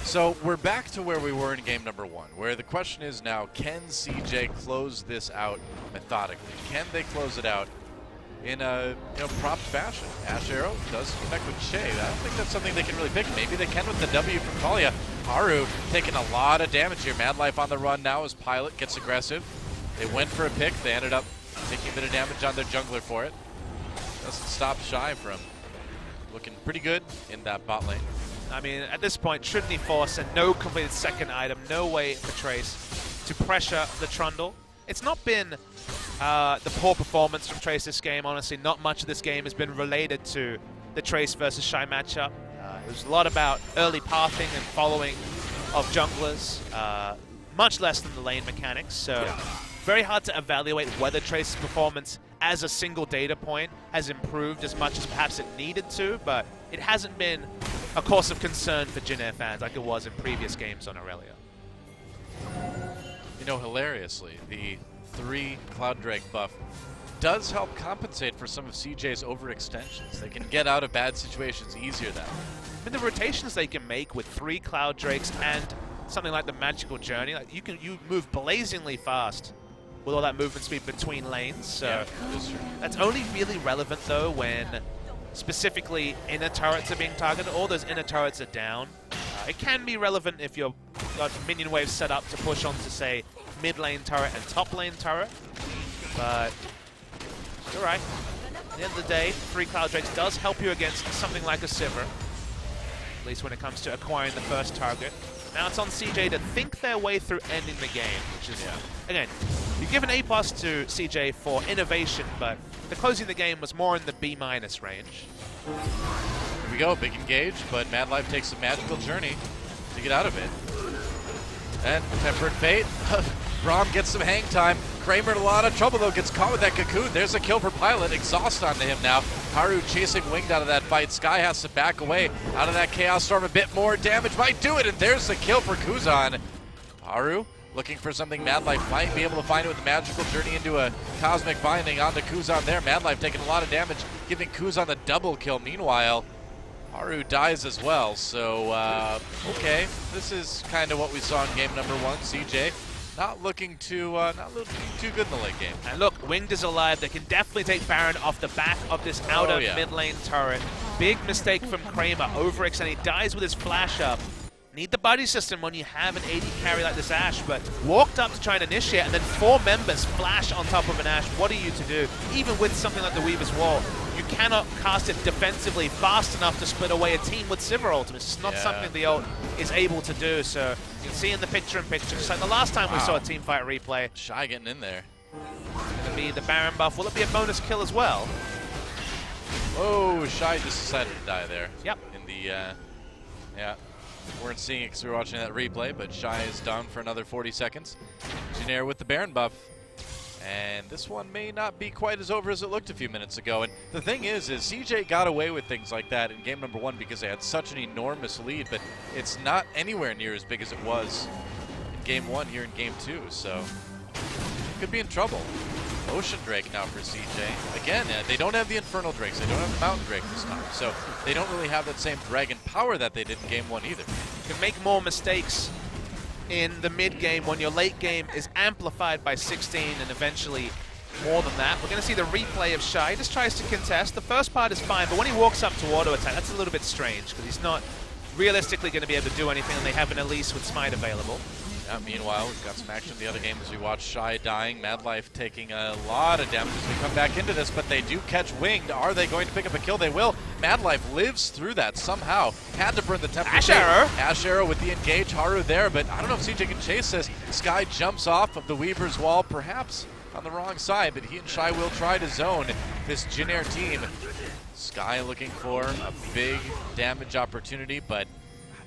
So we're back to where we were in game number 1, where the question is now, can CJ close this out methodically? Can they close it out in a prompt fashion? Ash Arrow does connect with Shay. I don't think that's something they can really pick. Maybe they can with the W from Talia. Haru taking a lot of damage here. Mad Life on the run now as Pilot gets aggressive. They went for a pick. They ended up taking a bit of damage on their jungler for it. Doesn't stop Shy from looking pretty good in that bot lane. I mean, at this point, Trinity Force and no completed second item, no way for Trace to pressure the Trundle. It's not been the poor performance from Trace this game, honestly. Not much of this game has been related to the Trace versus Shy matchup. It was a lot about early pathing and following of junglers, much less than the lane mechanics. So very hard to evaluate whether Trace's performance as a single data point has improved as much as perhaps it needed to, but it hasn't been a cause of concern for JinAir fans like it was in previous games on Aurelia. You know, hilariously, the 3 Cloud Drake buff does help compensate for some of CJ's overextensions. They can get out of bad situations easier that way. I mean, the rotations they can make with 3 Cloud Drakes and something like the Magical Journey, like you move blazingly fast with all that movement speed between lanes. So that's only really relevant though when specifically inner turrets are being targeted. All those inner turrets are down. It can be relevant if you've got minion waves set up to push onto, say, mid lane turret and top lane turret. But you're right. At the end of the day, 3 Cloud Drakes does help you against something like a Sivir, at least when it comes to acquiring the first target. Now it's on CJ to think their way through ending the game, which is, again, you give an A+ to CJ for innovation, but the closing the game was more in the B- range. Here we go, big engage, but Mad Life takes a Magical Journey to get out of it. And Tempered Fate, Braum gets some hang time. Kramer in a lot of trouble though, gets caught with that Cocoon. There's a kill for Pilot, exhaust onto him now. Haru chasing Winged out of that fight. Sky has to back away out of that Chaos Storm. A bit more damage might do it, and there's the kill for Kuzan. Haru looking for something Mad Life might be able to find it with the Magical Journey into a Cosmic Binding onto Kuzan there. Mad Life taking a lot of damage, giving Kuzan the double kill. Meanwhile, Haru dies as well, so okay. This is kind of what we saw in game number 1. CJ not looking too good in the late game. And look, Winged is alive. They can definitely take Baron off the back of this outer mid lane turret. Big mistake from Kramer, overextending. He dies with his flash up. Need the buddy system when you have an AD carry like this Ashe, but walked up to try and initiate, and then 4 members flash on top of an Ashe. What are you to do? Even with something like the Weaver's Wall, you cannot cast it defensively fast enough to split away a team with Sivir ultimate. It's not something the ult is able to do, so you can see in the picture-in-picture, just like the last time we saw a teamfight replay. Shy getting in there. It's going to be the Baron buff. Will it be a bonus kill as well? Oh, Shy just decided to die there. Yep. In the, weren't seeing it because we were watching that replay, but Shy is down for another 40 seconds. JinAir with the Baron buff. And this one may not be quite as over as it looked a few minutes ago. And the thing is CJ got away with things like that in game number 1 because they had such an enormous lead, but it's not anywhere near as big as it was in game 1 here in game 2. So could be in trouble. Ocean Drake now for CJ. Again, they don't have the Infernal Drakes. They don't have the Mountain Drake this time. So they don't really have that same dragon power that they did in game 1 either. You can make more mistakes in the mid game when your late game is amplified by 16 and eventually more than that. We're going to see the replay of Shy. He just tries to contest. The first part is fine, but when he walks up to auto attack, that's a little bit strange because he's not realistically going to be able to do anything, and they have an Elise with Smite available. Meanwhile, we've got some action in the other game as we watch Shy dying. Mad Life taking a lot of damage as we come back into this, but they do catch Winged. Are they going to pick up a kill? They will. Mad Life lives through that somehow. Had to burn the temper. Ash Arrow. Ash Arrow with the engage. Haru there, but I don't know if CJ can chase this. Sky jumps off of the Weaver's Wall, perhaps on the wrong side, but he and Shy will try to zone this JinAir team. Sky looking for a big damage opportunity, but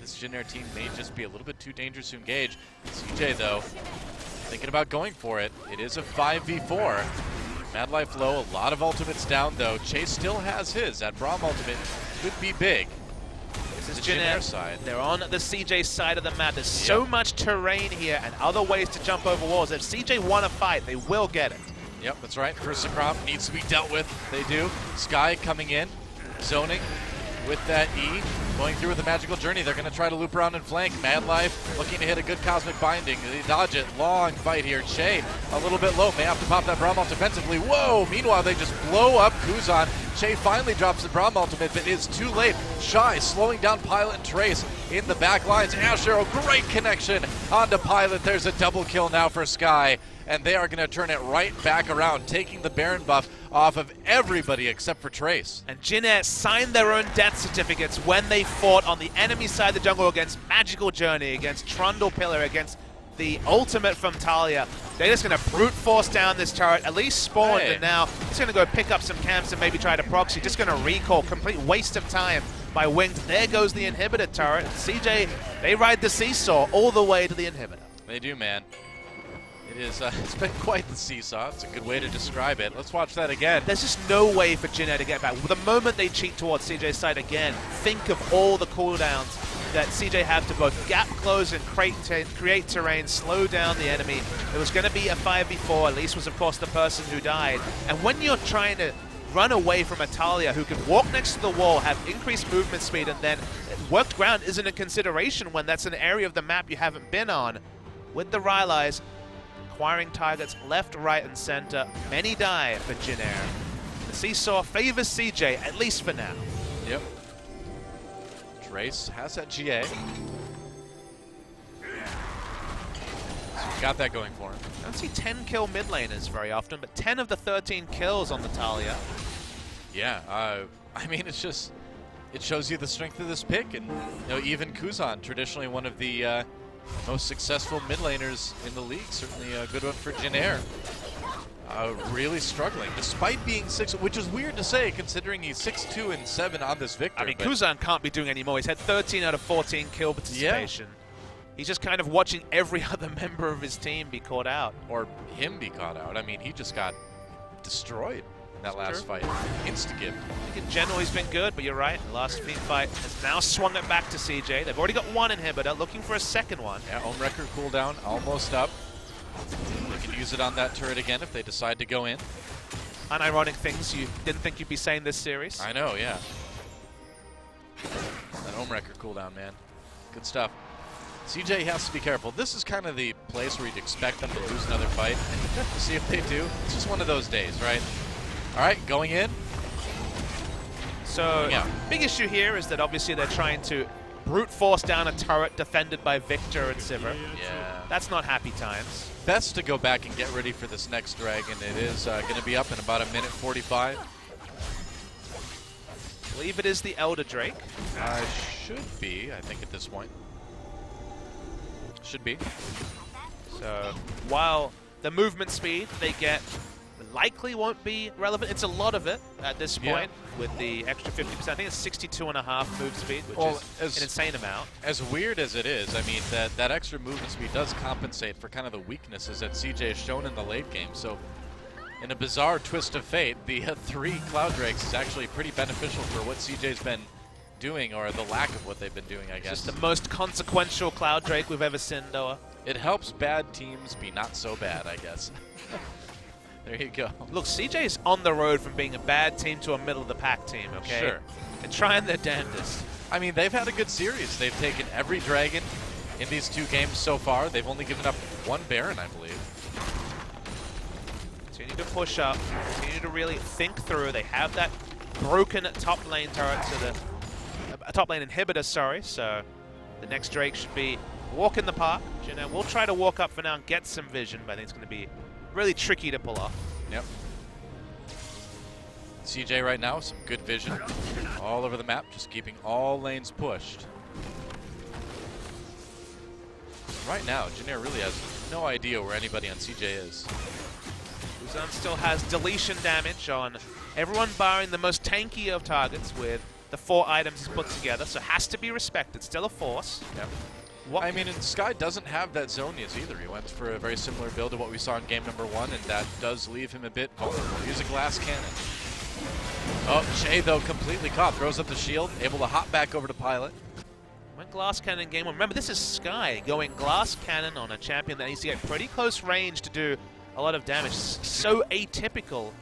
this JinAir team may just be a little bit too dangerous to engage. CJ, though, thinking about going for it. It is a 5v4. Mad Life low, a lot of ultimates down, though. Chase still has his. That Braum ultimate could be big. This is JinAir side. They're on the CJ side of the map. There's so much terrain here and other ways to jump over walls. If CJ want to fight, they will get it. Yep, that's right. First Sakram needs to be dealt with. They do. Sky coming in, zoning with that E. Going through with the magical journey. They're going to try to loop around and flank. Mad Life looking to hit a good cosmic binding. They dodge it. Long fight here. Che a little bit low. May have to pop that Braum ult defensively. Whoa! Meanwhile, they just blow up Kuzan. Che finally drops the Braum ultimate, but is too late. Shy slowing down Pilot and Trace in the back lines. Ash Arrow, great connection onto Pilot. There's a double kill now for Sky. And they are going to turn it right back around, taking the Baron buff off of everybody except for Trace. And JinAir signed their own death certificates when they fought on the enemy side of the jungle against Magical Journey, against Trundle Pillar, against the ultimate from Talia. They're just going to brute force down this turret, at least spawned, and now it's going to go pick up some camps and maybe try to proxy. Just going to recall, complete waste of time by Winged. There goes the inhibitor turret. CJ, they ride the seesaw all the way to the inhibitor. They do, man. It's been quite the seesaw. It's a good way to describe it. Let's watch that again. There's just no way for JinAir to get back. The moment they cheat towards CJ's side again, think of all the cooldowns that CJ have to both gap close and create terrain, slow down the enemy. It was going to be a 5v4. Elise was, of course, the person who died. And when you're trying to run away from a Talia who can walk next to the wall, have increased movement speed, and then worked ground isn't a consideration when that's an area of the map you haven't been on. With the Rylai's, acquiring targets left, right, and center. Many die for JinAir. The seesaw favors CJ, at least for now. Yep. Trace has that GA. So got that going for him. I don't see 10 kill mid laners very often, but 10 of the 13 kills on the Talia. Yeah, I mean, it's just, it shows you the strength of this pick. And you know, even Kuzan, traditionally one of the most successful mid laners in the league, certainly a good one for JinAir. Really struggling, despite being 6, which is weird to say considering he's 6-2 and 7 on this victor. I mean, Kuzan can't be doing any more. He's had 13 out of 14 kill participation. Yeah. He's just kind of watching every other member of his team be caught out. Or him be caught out. I mean, he just got destroyed in that last fight. Insta-give. I think in general he's been good, but you're right. The last team fight has now swung it back to CJ. They've already got one inhibitor, looking for a second one. Yeah, Own Record cooldown almost up. They can use it on that turret again if they decide to go in. Unironic things you didn't think you'd be saying this series. I know, yeah. That Own Record cooldown, man. Good stuff. CJ has to be careful. This is kind of the place where you'd expect them to lose another fight. We'll see if they do. It's just one of those days, right? All right, going in. So, big issue here is that obviously they're trying to brute force down a turret defended by Victor and Sivir. Yeah. That's not happy times. Best to go back and get ready for this next dragon. It is going to be up in about 1:45. I believe it is the Elder Drake. Should be, I think, at this point. Should be. So, while the movement speed they get likely won't be relevant, it's a lot of it at this point with the extra 50%. I think it's 62.5 move speed, which is an insane amount. As weird as it is, I mean, that extra movement speed does compensate for kind of the weaknesses that CJ has shown in the late game. So, in a bizarre twist of fate, the 3 Cloud Drakes is actually pretty beneficial for what CJ's been doing, or the lack of what they've been doing, I guess. It's just the most consequential Cloud Drake we've ever seen, Doa. It helps bad teams be not so bad, I guess. There you go. Look, CJ's on the road from being a bad team to a middle-of-the-pack team, okay? Sure. They're trying their damnedest. I mean, they've had a good series. They've taken every dragon in these 2 games so far. They've only given up 1 Baron, I believe. Continue to push up. Continue to really think through. They have that broken top lane turret, so the top lane inhibitor, sorry. So the next Drake should be walk in the park. JinAir will try to walk up for now and get some vision, but I think it's going to be really tricky to pull off. Yep. CJ right now, some good vision all over the map, just keeping all lanes pushed. Right now, JinAir really has no idea where anybody on CJ is. Kuzan still has deletion damage on everyone barring the most tanky of targets with the 4 items he's put together, so has to be respected. Still a force. Yep. I mean, and Sky doesn't have that Zonias either. He went for a very similar build to what we saw in game number 1, and that does leave him a bit vulnerable. Use a glass cannon. Oh, Che, though, completely caught. Throws up the shield, able to hop back over to Pilot. Went glass cannon in game 1. Remember, this is Sky going glass cannon on a champion that needs to get pretty close range to do a lot of damage. So atypical.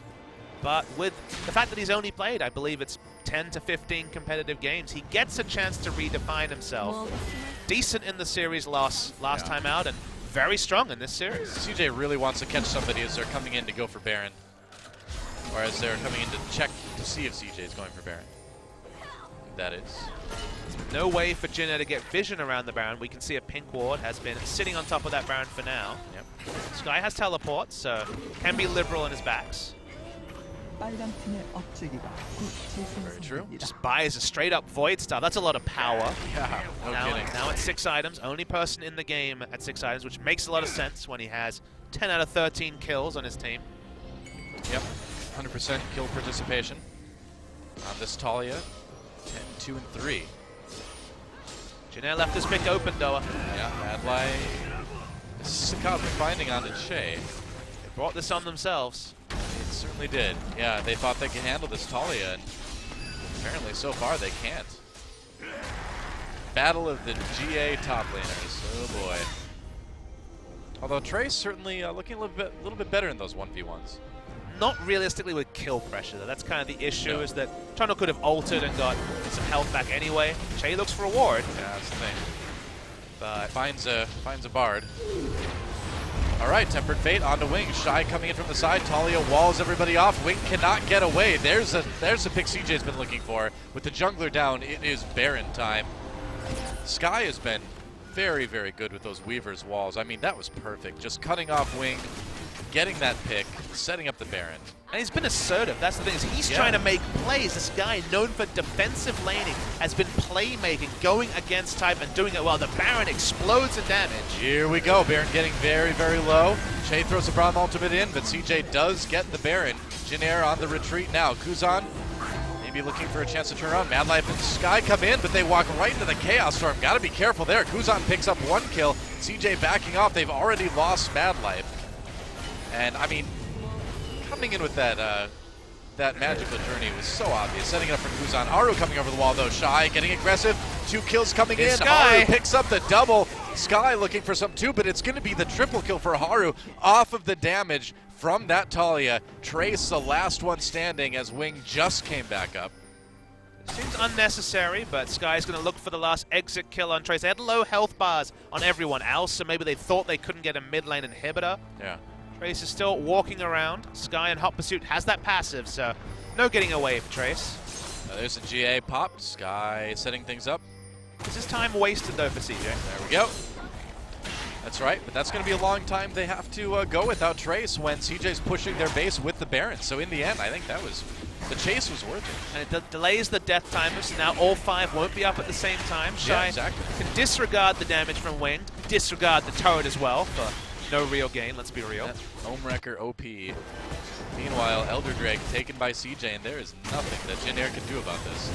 But with the fact that he's only played, I believe it's 10 to 15 competitive games, he gets a chance to redefine himself. Decent in the series last time out, and very strong in this series. CJ really wants to catch somebody as they're coming in to go for Baron. Or as they're coming in to check to see if CJ is going for Baron. That is. No way for JinAir to get vision around the Baron. We can see a pink ward has been sitting on top of that Baron for now. Yep. Sky has teleport, so can be liberal in his backs. Very true. Just buys a straight up Void Star. That's a lot of power. Yeah, no kidding. Now it's 6 items. Only person in the game at 6 items, which makes a lot of sense when he has 10 out of 13 kills on his team. Yep, 100% kill participation on this Talia. 10, 2, and 3. JinAir left his pick open, Doa. Yeah, Madlife. This is a finding on Che. They brought this on themselves. It certainly did. Yeah, they thought they could handle this Talia, and apparently so far they can't. Battle of the GA top laners. Oh boy. Although Trace certainly looking a little bit better in those 1v1s. Not realistically with kill pressure, though. That's kind of the issue, No. is that Toronto could have altered and got some health back anyway. Che looks for a ward. Yeah, that's the thing. But Finds a Bard. All right, Tempered Fate onto Wing. Shy coming in from the side. Talia walls everybody off. Wing cannot get away. There's a pick CJ's been looking for. With the jungler down, it is Baron time. Sky has been very, very good with those Weaver's walls. I mean, that was perfect. Just cutting off Wing, getting that pick, setting up the Baron. And he's been assertive. That's the thing, is he's trying to make plays. This guy, known for defensive laning, has been playmaking, going against type and doing it well. The Baron explodes in damage. Here we go. Baron getting very, very low. Che throws the Braum ultimate in, but CJ does get the Baron. JinAir on the retreat now. Kuzan maybe looking for a chance to turn around. Madlife and Sky come in, but they walk right into the Chaos Storm. Got to be careful there. Kuzan picks up 1 kill. CJ backing off. They've already lost Madlife. And, I mean, coming in with that magical journey was so obvious. Setting it up for Kuzan. Aru coming over the wall, though. Shy getting aggressive. 2 kills coming in. Sky Haru picks up the double. Sky looking for some too, but it's going to be the triple kill for Haru off of the damage from that Talia. Trace, the last one standing as Wing just came back up. Seems unnecessary, but Sky's going to look for the last exit kill on Trace. They had low health bars on everyone else, so maybe they thought they couldn't get a mid lane inhibitor. Yeah. Trace is still walking around. Sky in hot pursuit has that passive, so no getting away for Trace. There's a GA pop. Sky setting things up. This is time wasted, though, for CJ. There we go. That's right, but that's going to be a long time they have to go without Trace when CJ's pushing their base with the Baron. So in the end, I think that was, the chase was worth it. And it delays the death timers, so now all 5 won't be up at the same time. Shy can disregard the damage from Wing, disregard the turret as well for no real gain, let's be real. Homewrecker OP. Meanwhile, Elder Drake taken by CJ, and there is nothing that JinAir can do about this.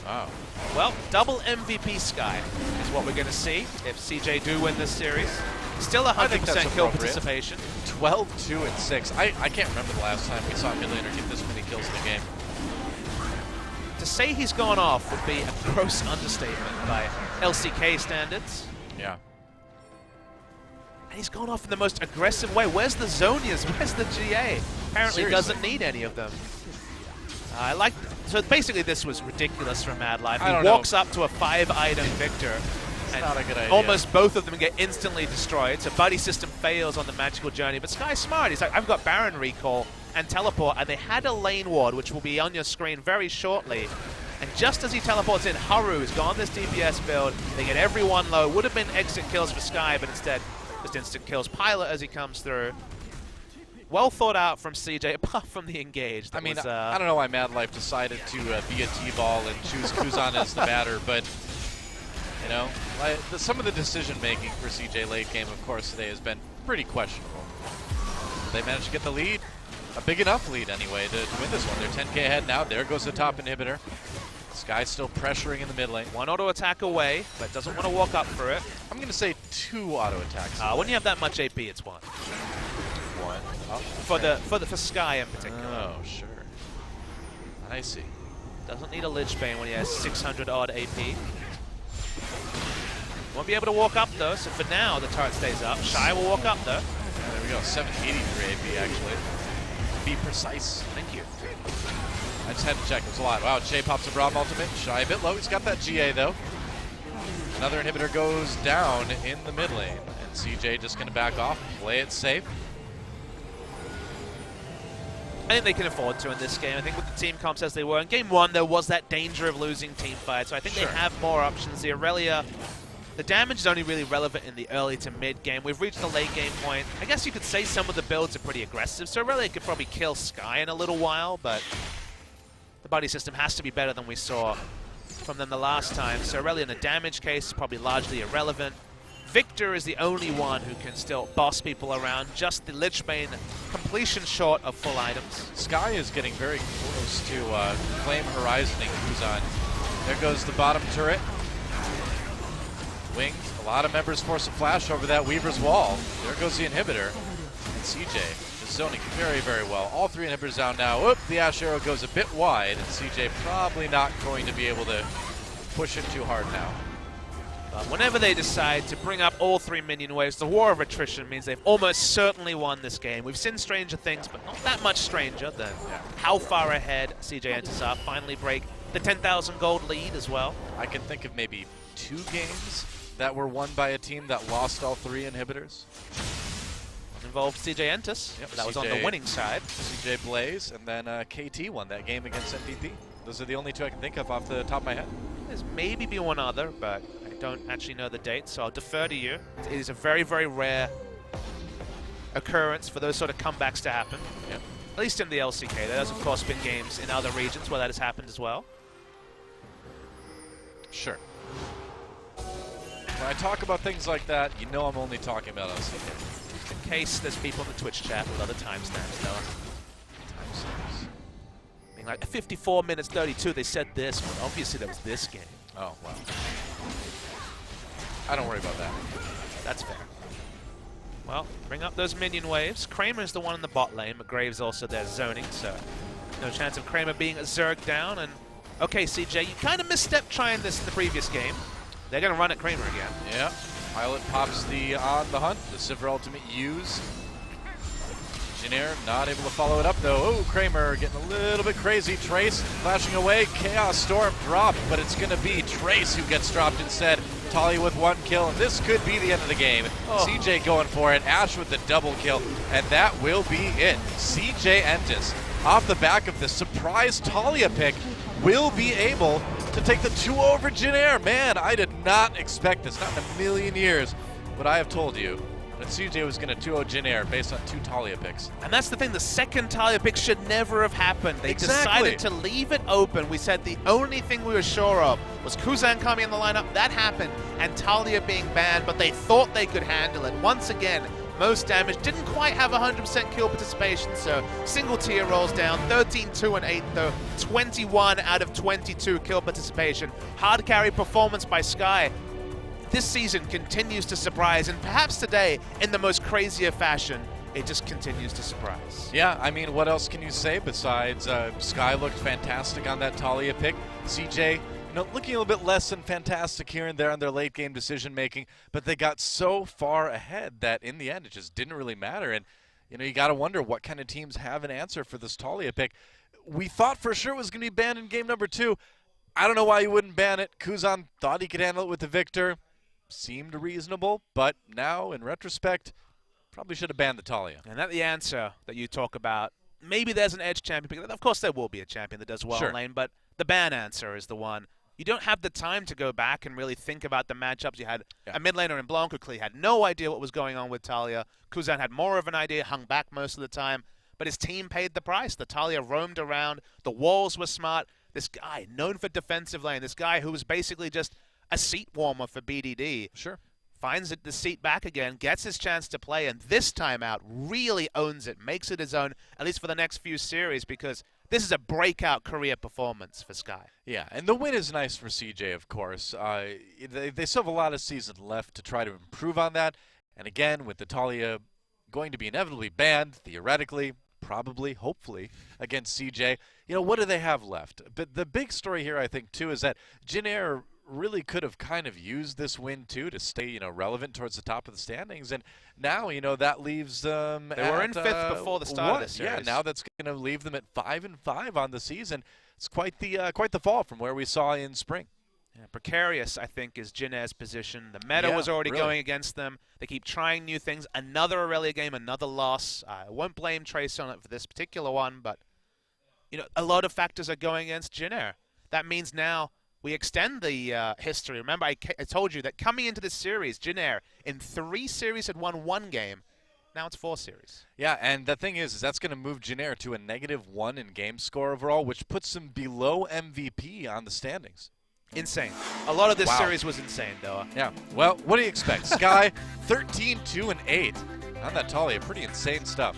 Wow. Well, double MVP Sky is what we're going to see if CJ do win this series. Still 100% kill participation. 12, 2, and 6. I can't remember the last time we saw a mid laner get this many kills in the game. To say he's gone off would be a gross understatement by LCK standards. Yeah. And he's gone off in the most aggressive way. Where's the Zonias? Where's the GA? Apparently doesn't need any of them. I like. So basically, this was ridiculous from Madlife. He walks up to a 5-item victor, and not a good idea. Almost both of them get instantly destroyed. So buddy system fails on the magical journey. But Sky's smart. He's like, I've got Baron recall and teleport, and they had a lane ward, which will be on your screen very shortly. And just as he teleports in, Haru has gone this DPS build. They get everyone low. Would have been exit kills for Sky, but instead just instant kills Pilot as he comes through. Well thought out from CJ, apart from the engage. I mean, I don't know why Madlife decided to be a T-ball and choose Kuzan as the batter, but, you know, some of the decision-making for CJ late game, of course, today has been pretty questionable. They managed to get the lead, a big enough lead anyway, to win this one. They're 10k ahead now. There goes the top inhibitor. Sky still pressuring in the mid lane. 1 auto attack away, but doesn't want to walk up for it. I'm going to say 2 auto attacks. When you have that much AP, it's 1. 1. Oh, For Sky in particular. Oh, sure. I see. Doesn't need a Lich Bane when he has 600 odd AP. Won't be able to walk up though, so for now the turret stays up. Shy will walk up though. There we we go. 783 AP, actually. To be precise. Thank you. I just had to check. It was a lot. Wow, Jay pops a Braum ultimate. Shy a bit low. He's got that GA, though. Another inhibitor goes down in the mid lane. And CJ just going to back off, play it safe. I think they can afford to in this game. I think with the team comps as they were in Game 1, there was that danger of losing team fight. So I think they have more options. The Aurelia, the damage is only really relevant in the early to mid game. We've reached the late game point. I guess you could say some of the builds are pretty aggressive. So Aurelia could probably kill Sky in a little while, but the buddy system has to be better than we saw from them the last time. So Aurelia in the damage case is probably largely irrelevant. Victor is the only one who can still boss people around. Just the Lichbane completion short of full items. Sky is getting very close to Flame Horizoning Kuzan. There goes the bottom turret. Wings, a lot of members force a flash over that Weaver's wall. There goes the inhibitor. And CJ is zoning very, very well. All three inhibitors down now. Oop, the Ash Arrow goes a bit wide, and CJ probably not going to be able to push it too hard now. But whenever they decide to bring up all three minion waves, the war of attrition means they've almost certainly won this game. We've seen stranger things, but not that much stranger than how far ahead CJ Entus are. Finally break the 10,000 gold lead as well. I can think of maybe 2 games that were won by a team that lost all 3 inhibitors. One involved CJ Entus. Yep, that was on the winning side. CJ Blaze, and then KT won that game against MVP. Those are the only 2 I can think of off the top of my head. There's maybe be one other, but I don't actually know the date, so I'll defer to you. It is a very, very rare occurrence for those sort of comebacks to happen. Yep. At least in the LCK. There has, of course, been games in other regions where that has happened as well. Sure. When I talk about things like that, you know I'm only talking about LCK. In case there's people in the Twitch chat with other timestamps, Noah. Timestamps. Being like, 54 minutes 32, they said this, but obviously that was this game. Oh, wow. I don't worry about that. That's fair. Well, bring up those minion waves. Kramer's the one in the bot lane. McGrave's also there zoning, so no chance of Kramer being a Zerg down. And okay, CJ, you kind of misstepped trying this in the previous game. They're going to run at Kramer again. Yeah. Pilot pops the on the hunt. The Sivir ultimate used. JinAir not able to follow it up though. Oh, Kramer getting a little bit crazy. Trace flashing away. Chaos Storm dropped, but it's going to be Trace who gets dropped instead. Talia with 1 kill, and this could be the end of the game. Oh. CJ going for it. Ash with the double kill, and that will be it. CJ Entus, off the back of the surprise Talia pick, will be able to take the 2 over JinAir. Man, I did not expect this. Not in a million years would I have told you that CJ was going to 2-0 JinAir based on 2 Talia picks. And that's the thing, the second Talia pick should never have happened. They decided to leave it open. We said the only thing we were sure of was Kuzan coming in the lineup. That happened, and Talia being banned, but they thought they could handle it. Once again, most damage, didn't quite have 100% kill participation, so single tier rolls down, 13, 2, and 8 though, 21 out of 22 kill participation. Hard carry performance by Sky. This season continues to surprise, and perhaps today, in the most crazier fashion, it just continues to surprise. Yeah, I mean, what else can you say besides Sky looked fantastic on that Talia pick. CJ, looking a little bit less than fantastic here and there on their late game decision making, but they got so far ahead that in the end it just didn't really matter. And you got to wonder what kind of teams have an answer for this Talia pick. We thought for sure it was going to be banned in game number 2. I don't know why you wouldn't ban it. Kuzan thought he could handle it with the Victor. Seemed reasonable, but now in retrospect, probably should have banned the Talia. And that the answer that you talk about, maybe there's an edge champion. Of course there will be a champion that does well in lane, but the ban answer is the one. You don't have the time to go back and really think about the matchups. You had a mid laner in Blanc who clearly had no idea what was going on with Talia. Kuzan had more of an idea, hung back most of the time, but his team paid the price. The Talia roamed around. The walls were smart. This guy, known for defensive lane, this guy who was basically just a seat warmer for BDD, finds the seat back again, gets his chance to play, and this time out really owns it, makes it his own, at least for the next few series, because this is a breakout career performance for Sky. Yeah, and the win is nice for CJ, of course. They still have a lot of season left to try to improve on that, and again, with the Talia going to be inevitably banned, theoretically, probably, hopefully, against CJ, what do they have left? But the big story here, I think, too, is that JinAir really could have kind of used this win too to stay, relevant towards the top of the standings. And now, that leaves them. They were in 5th before the start of the series. Yeah, now that's going to leave them at 5-5 on the season. It's quite the fall from where we saw in spring. Yeah, precarious, I think, is JinAir's position. The meta was already going against them. They keep trying new things. Another Aurelia game, another loss. I won't blame Trace on it for this particular one, but a lot of factors are going against JinAir. That means now we extend the history. Remember, I told you that coming into this series, JinAir in 3 series had won 1 game. Now it's 4 series. Yeah, and the thing is that's going to move JinAir to a -1 in game score overall, which puts them below MVP on the standings. Insane. A lot of this series was insane, though. Yeah. Well, what do you expect? Sky, 13-2-8 on that Talia. Pretty insane stuff.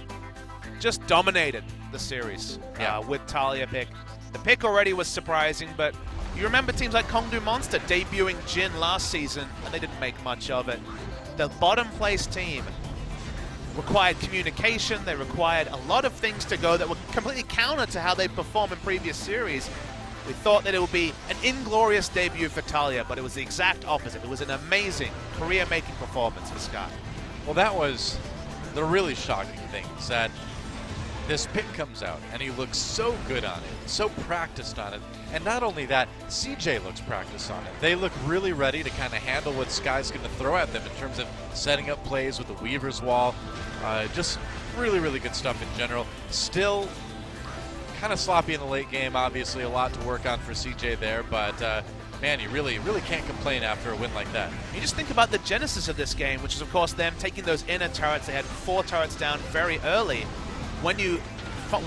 Just dominated the series with Talia pick. The pick already was surprising, but you remember teams like Kongdu Monster debuting Jin last season, and they didn't make much of it. The bottom place team required communication. They required a lot of things to go that were completely counter to how they performed in previous series. We thought that it would be an inglorious debut for Talia, but it was the exact opposite. It was an amazing career-making performance for Sky. Well, that was the really shocking thing, is that this pick comes out, and he looks so good on it, so practiced on it. And not only that, CJ looks practiced on it. They look really ready to kind of handle what Sky's going to throw at them in terms of setting up plays with the Weaver's Wall. Just really, really good stuff in general. Still kind of sloppy in the late game, obviously a lot to work on for CJ there, but man, you really can't complain after a win like that. You just think about the genesis of this game, which is of course them taking those inner turrets. They had 4 turrets down very early. When you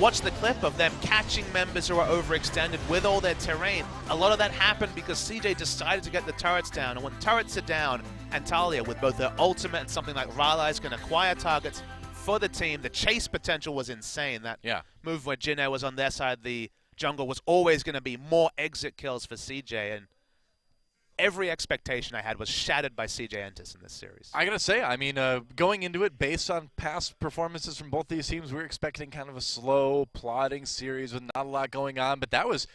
watch the clip of them catching members who are overextended with all their terrain, a lot of that happened because CJ decided to get the turrets down, and when turrets are down, and Talia with both their ultimate and something like Rylai's can acquire targets for the team, the chase potential was insane. That move where JinAir was on their side, the jungle was always going to be more exit kills for CJ, and every expectation I had was shattered by CJ Entus in this series. I gotta say, I mean, going into it based on past performances from both these teams, we were expecting kind of a slow, plodding series with not a lot going on, but that was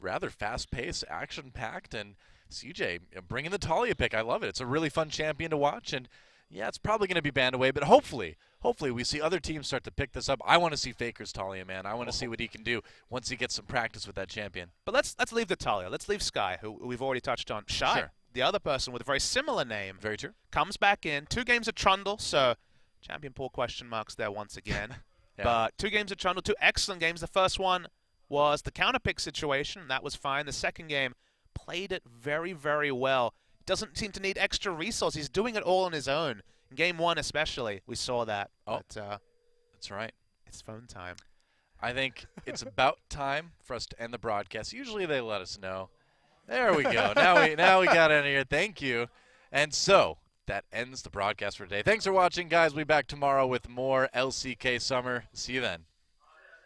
rather fast-paced, action-packed, and CJ bringing the Talia pick. I love it. It's a really fun champion to watch, and yeah, it's probably going to be banned away, but hopefully we see other teams start to pick this up. I want to see Faker's Talia, man. I want to see what he can do once he gets some practice with that champion. But let's leave the Talia. Let's leave Sky, who we've already touched on. Shy, the other person with a very similar name. Very true. Comes back in. 2 games of Trundle, so champion pool question marks there once again. But 2 games of Trundle, 2 excellent games. The first one was the counter pick situation. That was fine. The second game, played it very, very well. Doesn't seem to need extra resources. He's doing it all on his own. In game 1 especially, we saw that. Oh, but, that's right. It's phone time. I think it's about time for us to end the broadcast. Usually they let us know. There we go. Now we got in here. Thank you. And so that ends the broadcast for today. Thanks for watching, guys. We'll be back tomorrow with more LCK Summer. See you then.